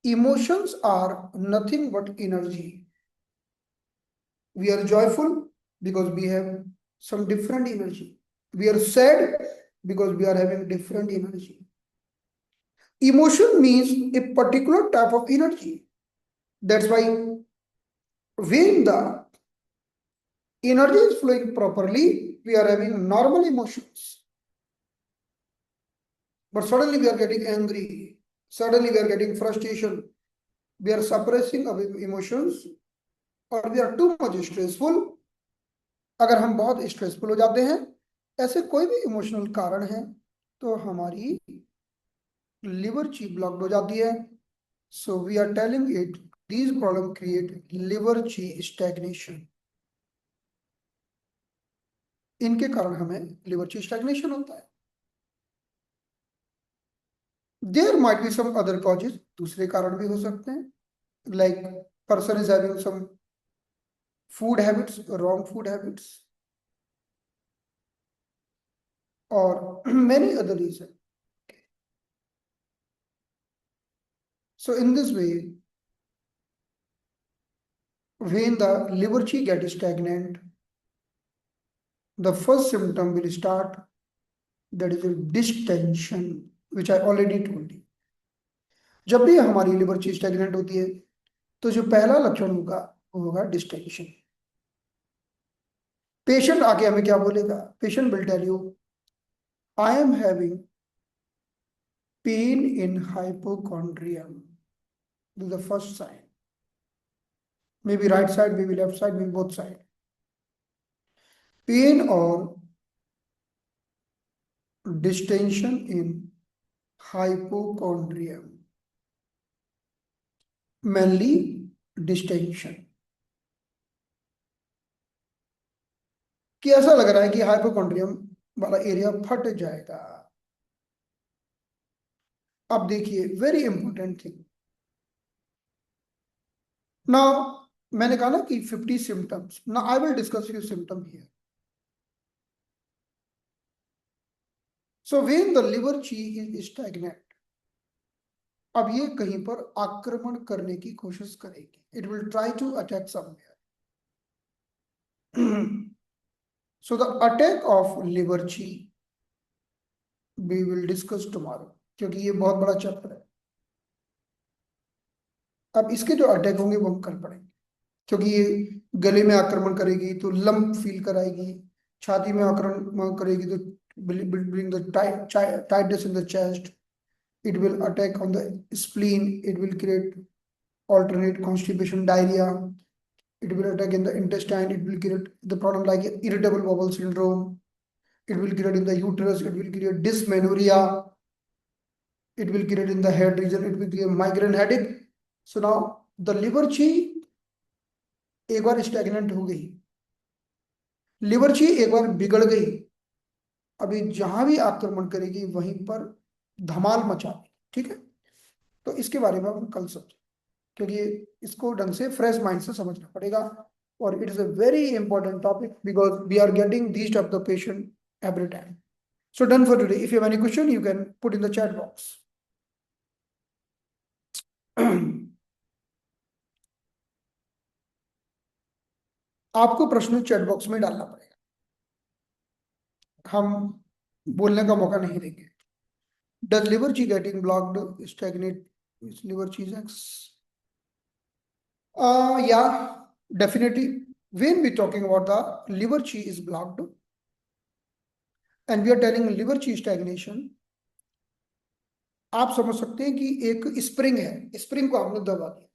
emotions are nothing but energy. We are joyful because we have some different energy. We are sad because we are having different energy. Emotion means a particular type of energy. That's why when the energy is flowing properly, we are having normal emotions. But suddenly we are getting angry, suddenly we are getting frustration, we are suppressing our emotions, और we are too much stressful. अगर हम बहुत stressful हो जाते हैं, ऐसे कोई भी इमोशनल कारण है, तो हमारी लिवर ची ब्लॉक्ड हो जाती है. So we are telling it These problem create liver chi stagnation. इनके कारण हमें लिवर chi stagnation होता है. There might be some other causes. दूसरे कारण भी हो सकते हैं. Like person is having some food habits, wrong food habits, or many other reasons. So in this way, when the liver chi gets stagnant, the first symptom will start, that is a distension, which I already told you. जब भी हमारी liver ची stagnant होती है तो जो पहला लक्षण होगा वो होगा डिस्टेंशन. पेशेंट आके हमें क्या बोलेगा? Patient will tell you, I am having pain in hypochondrium. This is the first sign. May be right side, may be left side, may be both side. Pain और distension in hypochondrium, mainly distension. कि ऐसा लग रहा है कि hypochondrium वाला area फट जाएगा. अब देखिए, वेरी इंपॉर्टेंट थिंग. नाउ मैंने कहा ना कि 50 symptoms. Now I will discuss few symptom here. So when the liver chi is stagnant, अब ये कहीं पर आक्रमण करने की कोशिश करेगी. It will try to attack somewhere. So the attack of liver chi we will discuss tomorrow, क्योंकि ये बहुत बड़ा चैप्टर है. अब इसके जो अटैक होंगे वो हम कर पड़ेंगे, क्योंकि ये गले में आक्रमण करेगी तो लंप फील कराएगी. छाती में आक्रमण करेगी तो bring the tightness in the chest. It will attack on the spleen. It will create alternate constipation, diarrhea. It will attack in the intestine. It will create the problem like irritable bowel syndrome. It will create in the uterus. It will create dysmenorrhea. It will create in the head region. It will create migraine headache. So now the liver chi एक बार stagnant हो गई, liver ची एक बार बिगड़ गई, अभी जहां भी आक्रमण करेगी वहीं पर धमाल मचा देगी. ठीक है, तो इसके बारे में हम कल समझें, क्योंकि इसको ढंग से फ्रेश माइंड से समझना पड़ेगा. और it is a very important topic because we are getting this type of patient every time. So done for today. If you have any question you can put in the chat box. आपको प्रश्न chat box में डालना पड़ेगा, हम बोलने का मौका नहीं देंगे. Does liver chi getting blocked stagnate is liver cheese X? Yeah, definitely. When we talking about the liver chi is blocked and we are telling liver chi stagnation, आप समझ सकते हैं कि एक स्प्रिंग है, स्प्रिंग को आपने दबा दिया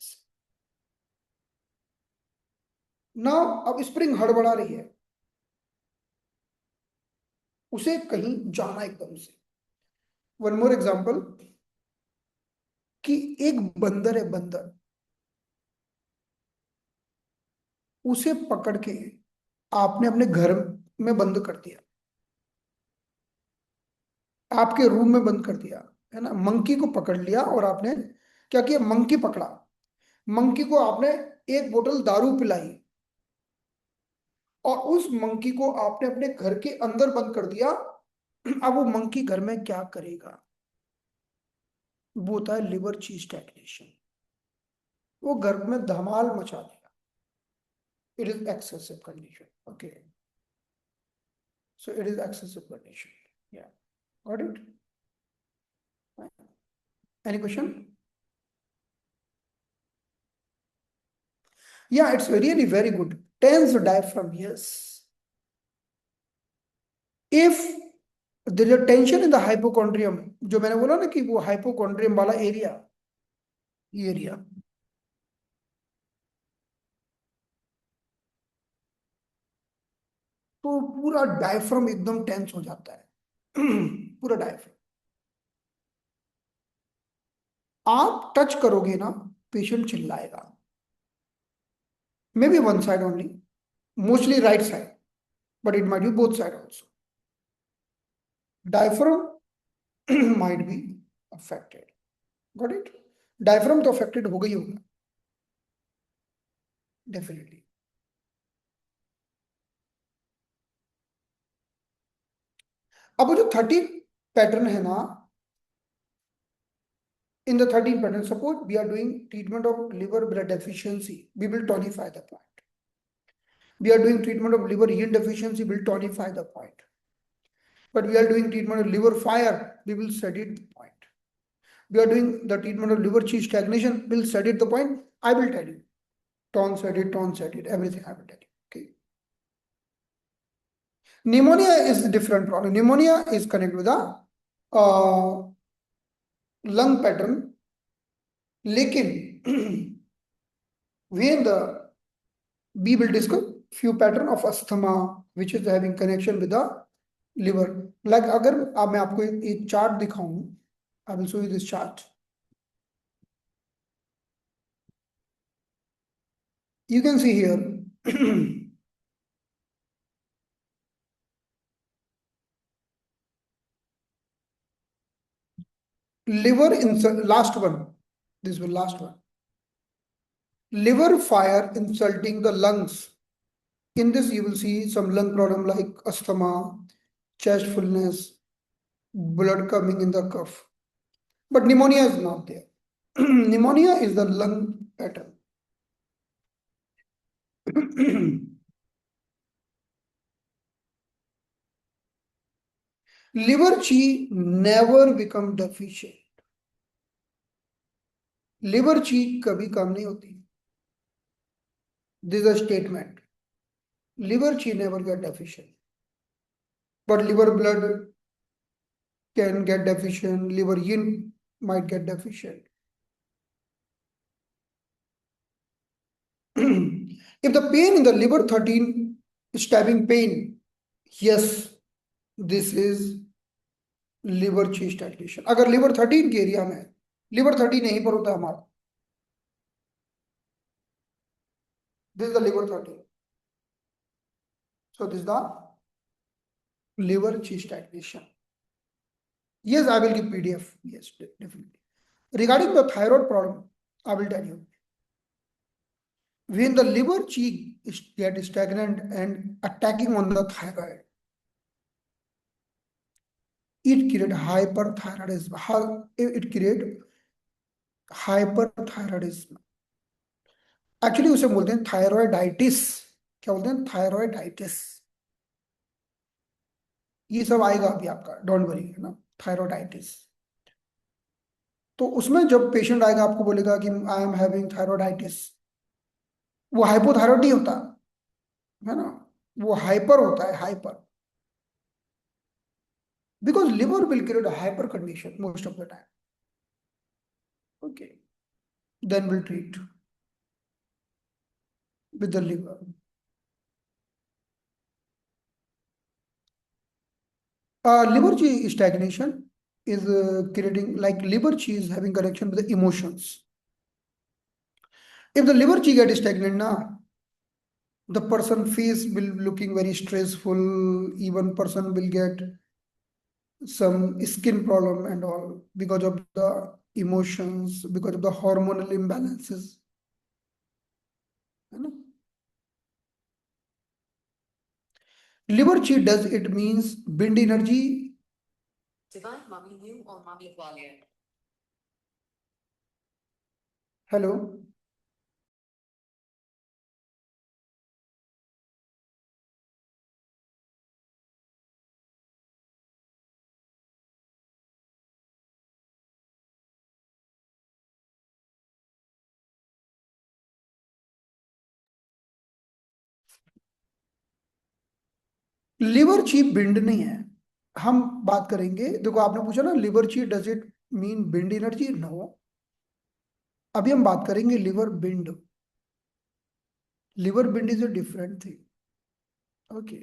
ना. अब स्प्रिंग हड़बड़ा रही है, उसे कहीं जाना एकदम से. वन मोर एग्जांपल, कि एक बंदर है, बंदर, उसे पकड़ के आपने अपने घर में बंद कर दिया, आपके रूम में बंद कर दिया, है ना. मंकी को पकड़ लिया और आपने क्या किया? मंकी पकड़ा, मंकी को आपने एक बोतल दारू पिलाई और उस मंकी को आपने अपने घर के अंदर बंद कर दिया. अब वो मंकी घर में क्या करेगा? वो होता है लिवर ची स्टैग्नेशन. वो घर में धमाल मचा देगा. It is excessive condition. Okay, so it is excessive condition. Yeah, got it? Any question? Yeah, it's really very good. Tense diaphragm, yes. If there is a tension in the hypochondrium, जो मैंने बोला ना कि वो hypochondrium वाला area, ये area, तो पूरा डायफ्राम एकदम टेंस हो जाता है. पूरा डायफ्राम. आप टच करोगे ना, patient चिल्लाएगा. maybe one side only, mostly right side, but it might be both side also. Diaphragm might be affected. Got it? Diaphragm तो affected होगा ही होगा, definitely. अब वो जो 30 पैटर्न है ना, in the 13 pattern, suppose we are doing treatment of liver blood deficiency, we will tonify the point. We are doing treatment of liver yin deficiency, we will tonify the point. But we are doing treatment of liver fire, we will sedate the point. We are doing the treatment of liver chi stagnation, we will sedate the point. I will tell you. Tone sedate, everything I will tell you. Okay. Pneumonia is a different problem. Pneumonia is connected with the lung pattern. Lekin when we will discuss few pattern of asthma which is having connection with the liver. Like अगर मैं आपको एक chart दिखाऊं, I will show you this chart. You can see here liver insult, last one. This will last one. Liver fire insulting the lungs. In this, you will see some lung problem like asthma, chest fullness, blood coming in the cuff. But pneumonia is not there. Pneumonia is the lung pattern. Liver chi never become deficient. Liver chi कभी कम नहीं होती. This is a statement. Liver chi never get deficient. But liver blood can get deficient. Liver yin might get deficient. If the pain in the liver 13 stabbing pain, yes, this is liver chi stagnation. अगर liver 13 के area में, liver 13 यहीं पर होता है हमारा. This is the liver 13. So this is the liver chi stagnation. Yes, I will give PDF. Yes, definitely. Regarding the thyroid problem, I will tell you. When the liver chi get stagnant and attacking on the thyroid, it create hyperthyroidism. It create hyperthyroidism. Actually उसे बोलते हैं thyroiditis. क्या बोलते हैं? Thyroiditis. ये सब आएगा अभी आपका, डोंट वरी, है ना. थायराइडाइटिस. तो उसमें जब पेशेंट आएगा आपको बोलेगा कि आई एम हैविंग थायराइडाइटिस, वो हाइपोथायरॉइड नहीं होता है ना, वो हाइपर होता है, hyper. Because liver will create hyper condition most of the time. Okay, then will treat with the liver. Liver chi stagnation is creating, like liver chi is having connection with the emotions. If the liver chi get stagnant now, the person face will looking very stressful, even person will get some skin problem and all because of the emotions, because of the hormonal imbalances. You know? Liver chi does it means bind energy. Hello. Liver ची bind नहीं है. हम बात करेंगे, देखो आपने पूछा ना liver qi does it mean wind energy. No, अभी हम बात करेंगे liver wind. Liver wind is a different thing. Okay,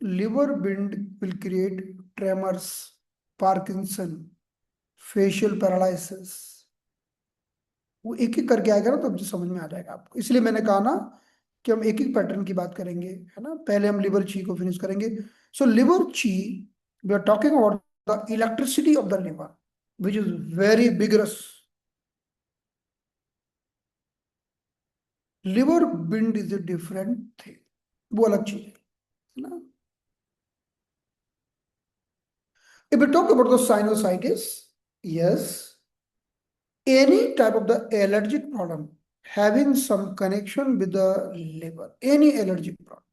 liver wind will create tremors, Parkinson, facial paralysis, वो एक एक करके आएगा ना तो मुझे समझ में आ जाएगा आपको, इसलिए मैंने कहा ना कि हम एक एक पैटर्न की बात करेंगे, है ना। पहले हम लिवर ची को फिनिश करेंगे। So liver chi, we are talking about the electricity of the liver which is very vigorous. Liver wind is a different thing, वो अलग चीज है ना। If we talk about the sinusitis, yes, any type of the allergic problem having some connection with the liver, any allergic problem.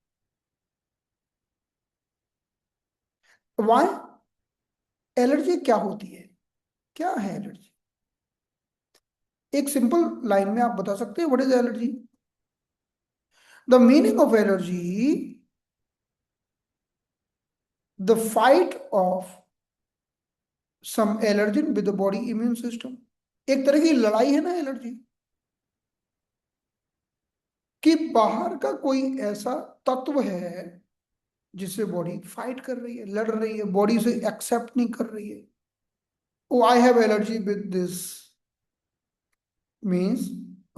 Why? Allergy क्या होती है? क्या है एलर्जी? एक सिंपल लाइन में आप बता सकते हैं what is allergy? The meaning of allergy, the fight of some allergen with the body immune system. एक तरह की लड़ाई है ना एलर्जी, कि बाहर का कोई ऐसा तत्व है जिससे बॉडी फाइट कर रही है, लड़ रही है, बॉडी से एक्सेप्ट नहीं कर रही है। Oh I have allergy with this means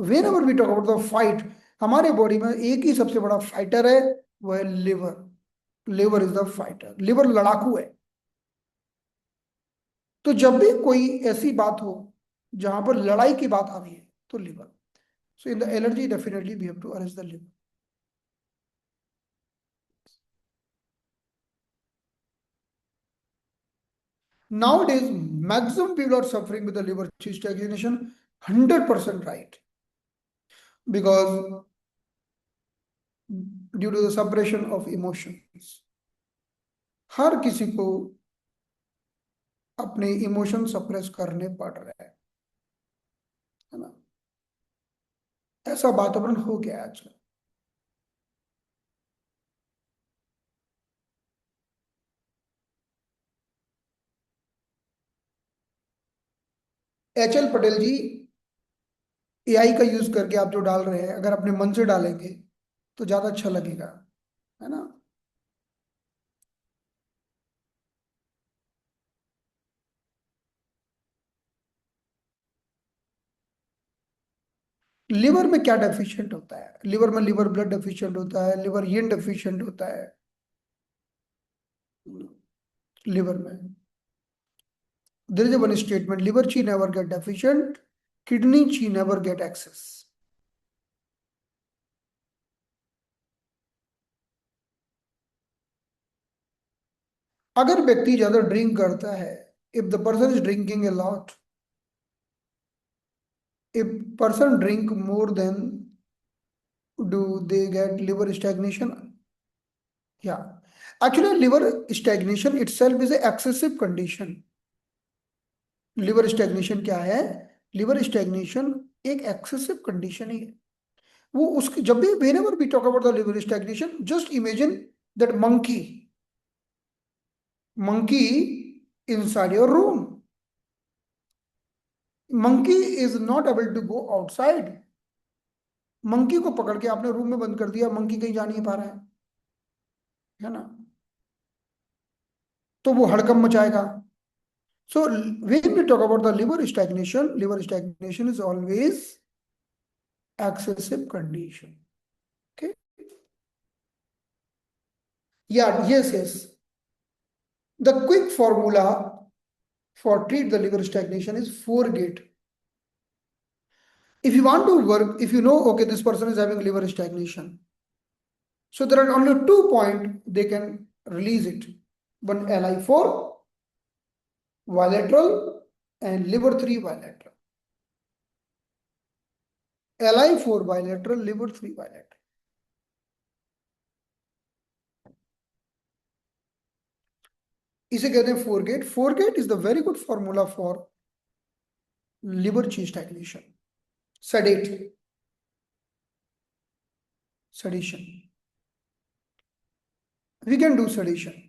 whenever we talk about the fight, हमारे बॉडी में एक ही सबसे बड़ा फाइटर है, वो है liver. Liver is the fighter, liver लड़ाकू है। तो जब भी कोई ऐसी बात हो जहां पर लड़ाई की बात आ रही है तो liver. So in the allergy definitely we have to arrest the liver. Nowadays, maximum people are suffering with the liver stagnation. 100% right. Because due to the suppression of emotions, हर किसी को अपने इमोशन सप्रेस करने पड़ रहे हैं, है ना। ऐसा वातावरण हो गया है आजकल। HL पटेल जी, AI का यूज करके आप जो डाल रहे हैं, अगर अपने मन से डालेंगे तो ज्यादा अच्छा लगेगा, है ना। लिवर में क्या डेफिशिएंट होता है? लिवर में लिवर ब्लड डेफिशिएंट होता है, लिवर यीन डेफिशिएंट होता है। लिवर में there is a one statement, liver chi never get deficient, kidney chi never get excess. अगर व्यक्ति ज्यादा ड्रिंक करता है, if the person is drinking a lot, if person drink more than, do they get liver stagnation? Yeah, actually liver stagnation itself is a excessive condition. Liver stagnation क्या है? Liver stagnation एक excessive condition ही है। वो उसकी जब भी whenever we talk about the liver stagnation, just imagine that monkey inside your room. Monkey is not able to go outside. Monkey को पकड़ के आपने रूम में बंद कर दिया, मंकी कहीं जा नहीं पा रहा है ना। तो वो हड़कंप मचाएगा। So when we talk about the liver stagnation is always excessive condition. Okay. Yeah, yes, yes. The quick formula for treat the liver stagnation is 4 gate. If you want to work, if you know, okay, this person is having liver stagnation, so there are only 2 points they can release it. One Li4 bilateral and liver 3 bilateral. Li4 bilateral, liver 3 bilateral. इसे कहते हैं 4 gate. 4 gate is the very good formula for liver chi stagnation. Sedation. We can do sedation.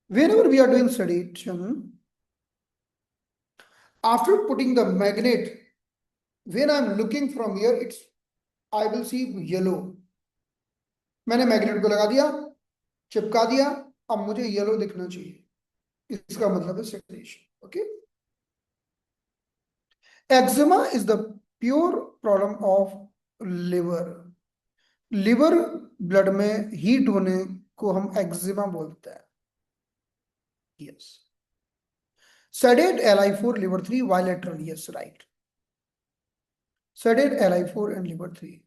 Whenever we are doing sedation, after putting the magnet, when I am looking from here, I will see yellow. मैंने magnet को लगा दिया, चिपका दिया, अब मुझे yellow दिखना चाहिए, इसका मतलब है separation. Okay, eczema is the pure problem of liver. Liver blood में हीट होने को हम एक्जिमा बोलते हैं। Yes. Sedate Li4 liver 3 bilateral, yes, right. Sedated Li4 and liver 3.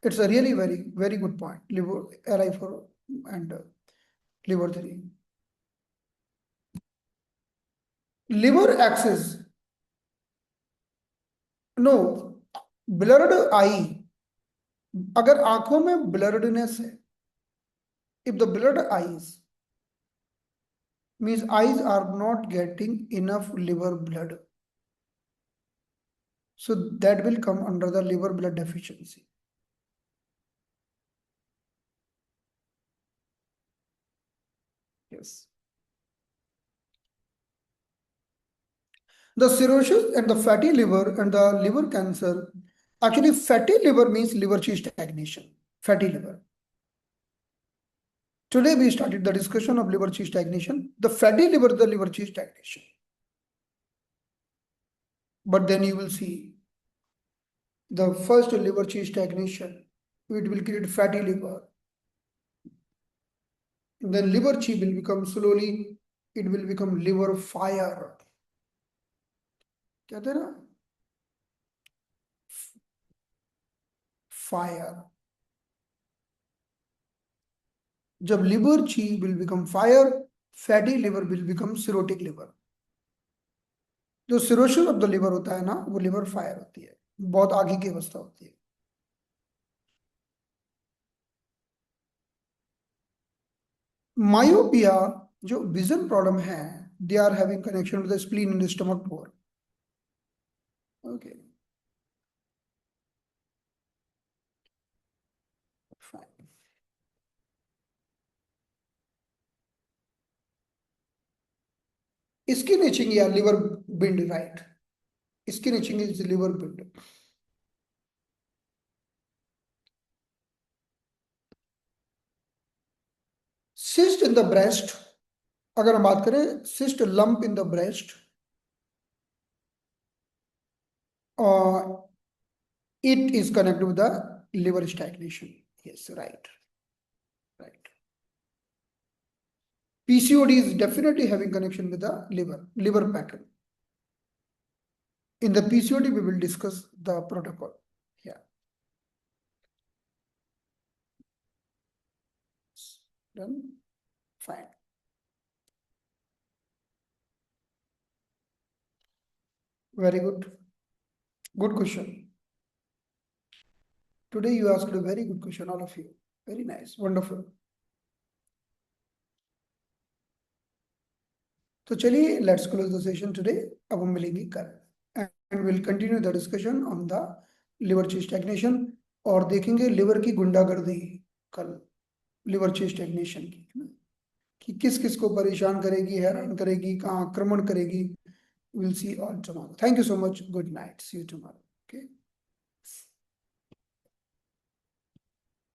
It's a really very good point. Liver Li4 and liver 3. Liver axis. No, blurred eye. अगर आंखों में ब्लर्डनेस है, if the blurred eyes means eyes are not getting enough liver blood, so that will come under the liver blood deficiency. Yes. The cirrhosis and the fatty liver and the liver cancer. Actually, fatty liver means liver chi stagnation. Fatty liver. Today we started the discussion of liver chi stagnation. The fatty liver, the liver chi stagnation. But then you will see the first liver chi stagnation, it will create fatty liver. And then liver chi will become slowly, it will become liver fire. कहते हैं ना, fire. जब liver chi will become fire, fatty liver will become cirrhotic liver. जो cirrhosis of the liver होता है ना, वो liver fire होती है, बहुत आगे की अवस्था होती है. मायोपिया जो विजन प्रॉब्लम है, they are having connection with the spleen and stomach bore. Okay, fine. Skin itching या liver wind, right. Skin itching is liver wind. Cyst in the breast, अगर हम बात करें cyst lump in the breast, it is connected with the liver stagnation. Yes, right. Right. PCOD is definitely having connection with the liver pattern. In the PCOD, we will discuss the protocol. Yeah. Done. Fine. Very good. Good question. Today you asked a very good question, all of you. Very nice. Wonderful. तो चलिए, let's close the session today. अब हम मिलेंगे कल and we'll continue the discussion on the liver chi stagnation और देखेंगे liver की गुंडागर्दी कल, लिवर chi stagnation की, कि किस किस को परेशान करेगी, हैरान करेगी, कहाँ आक्रमण करेगी. We'll see all tomorrow. Thank you so much. Good night. See you tomorrow. Okay.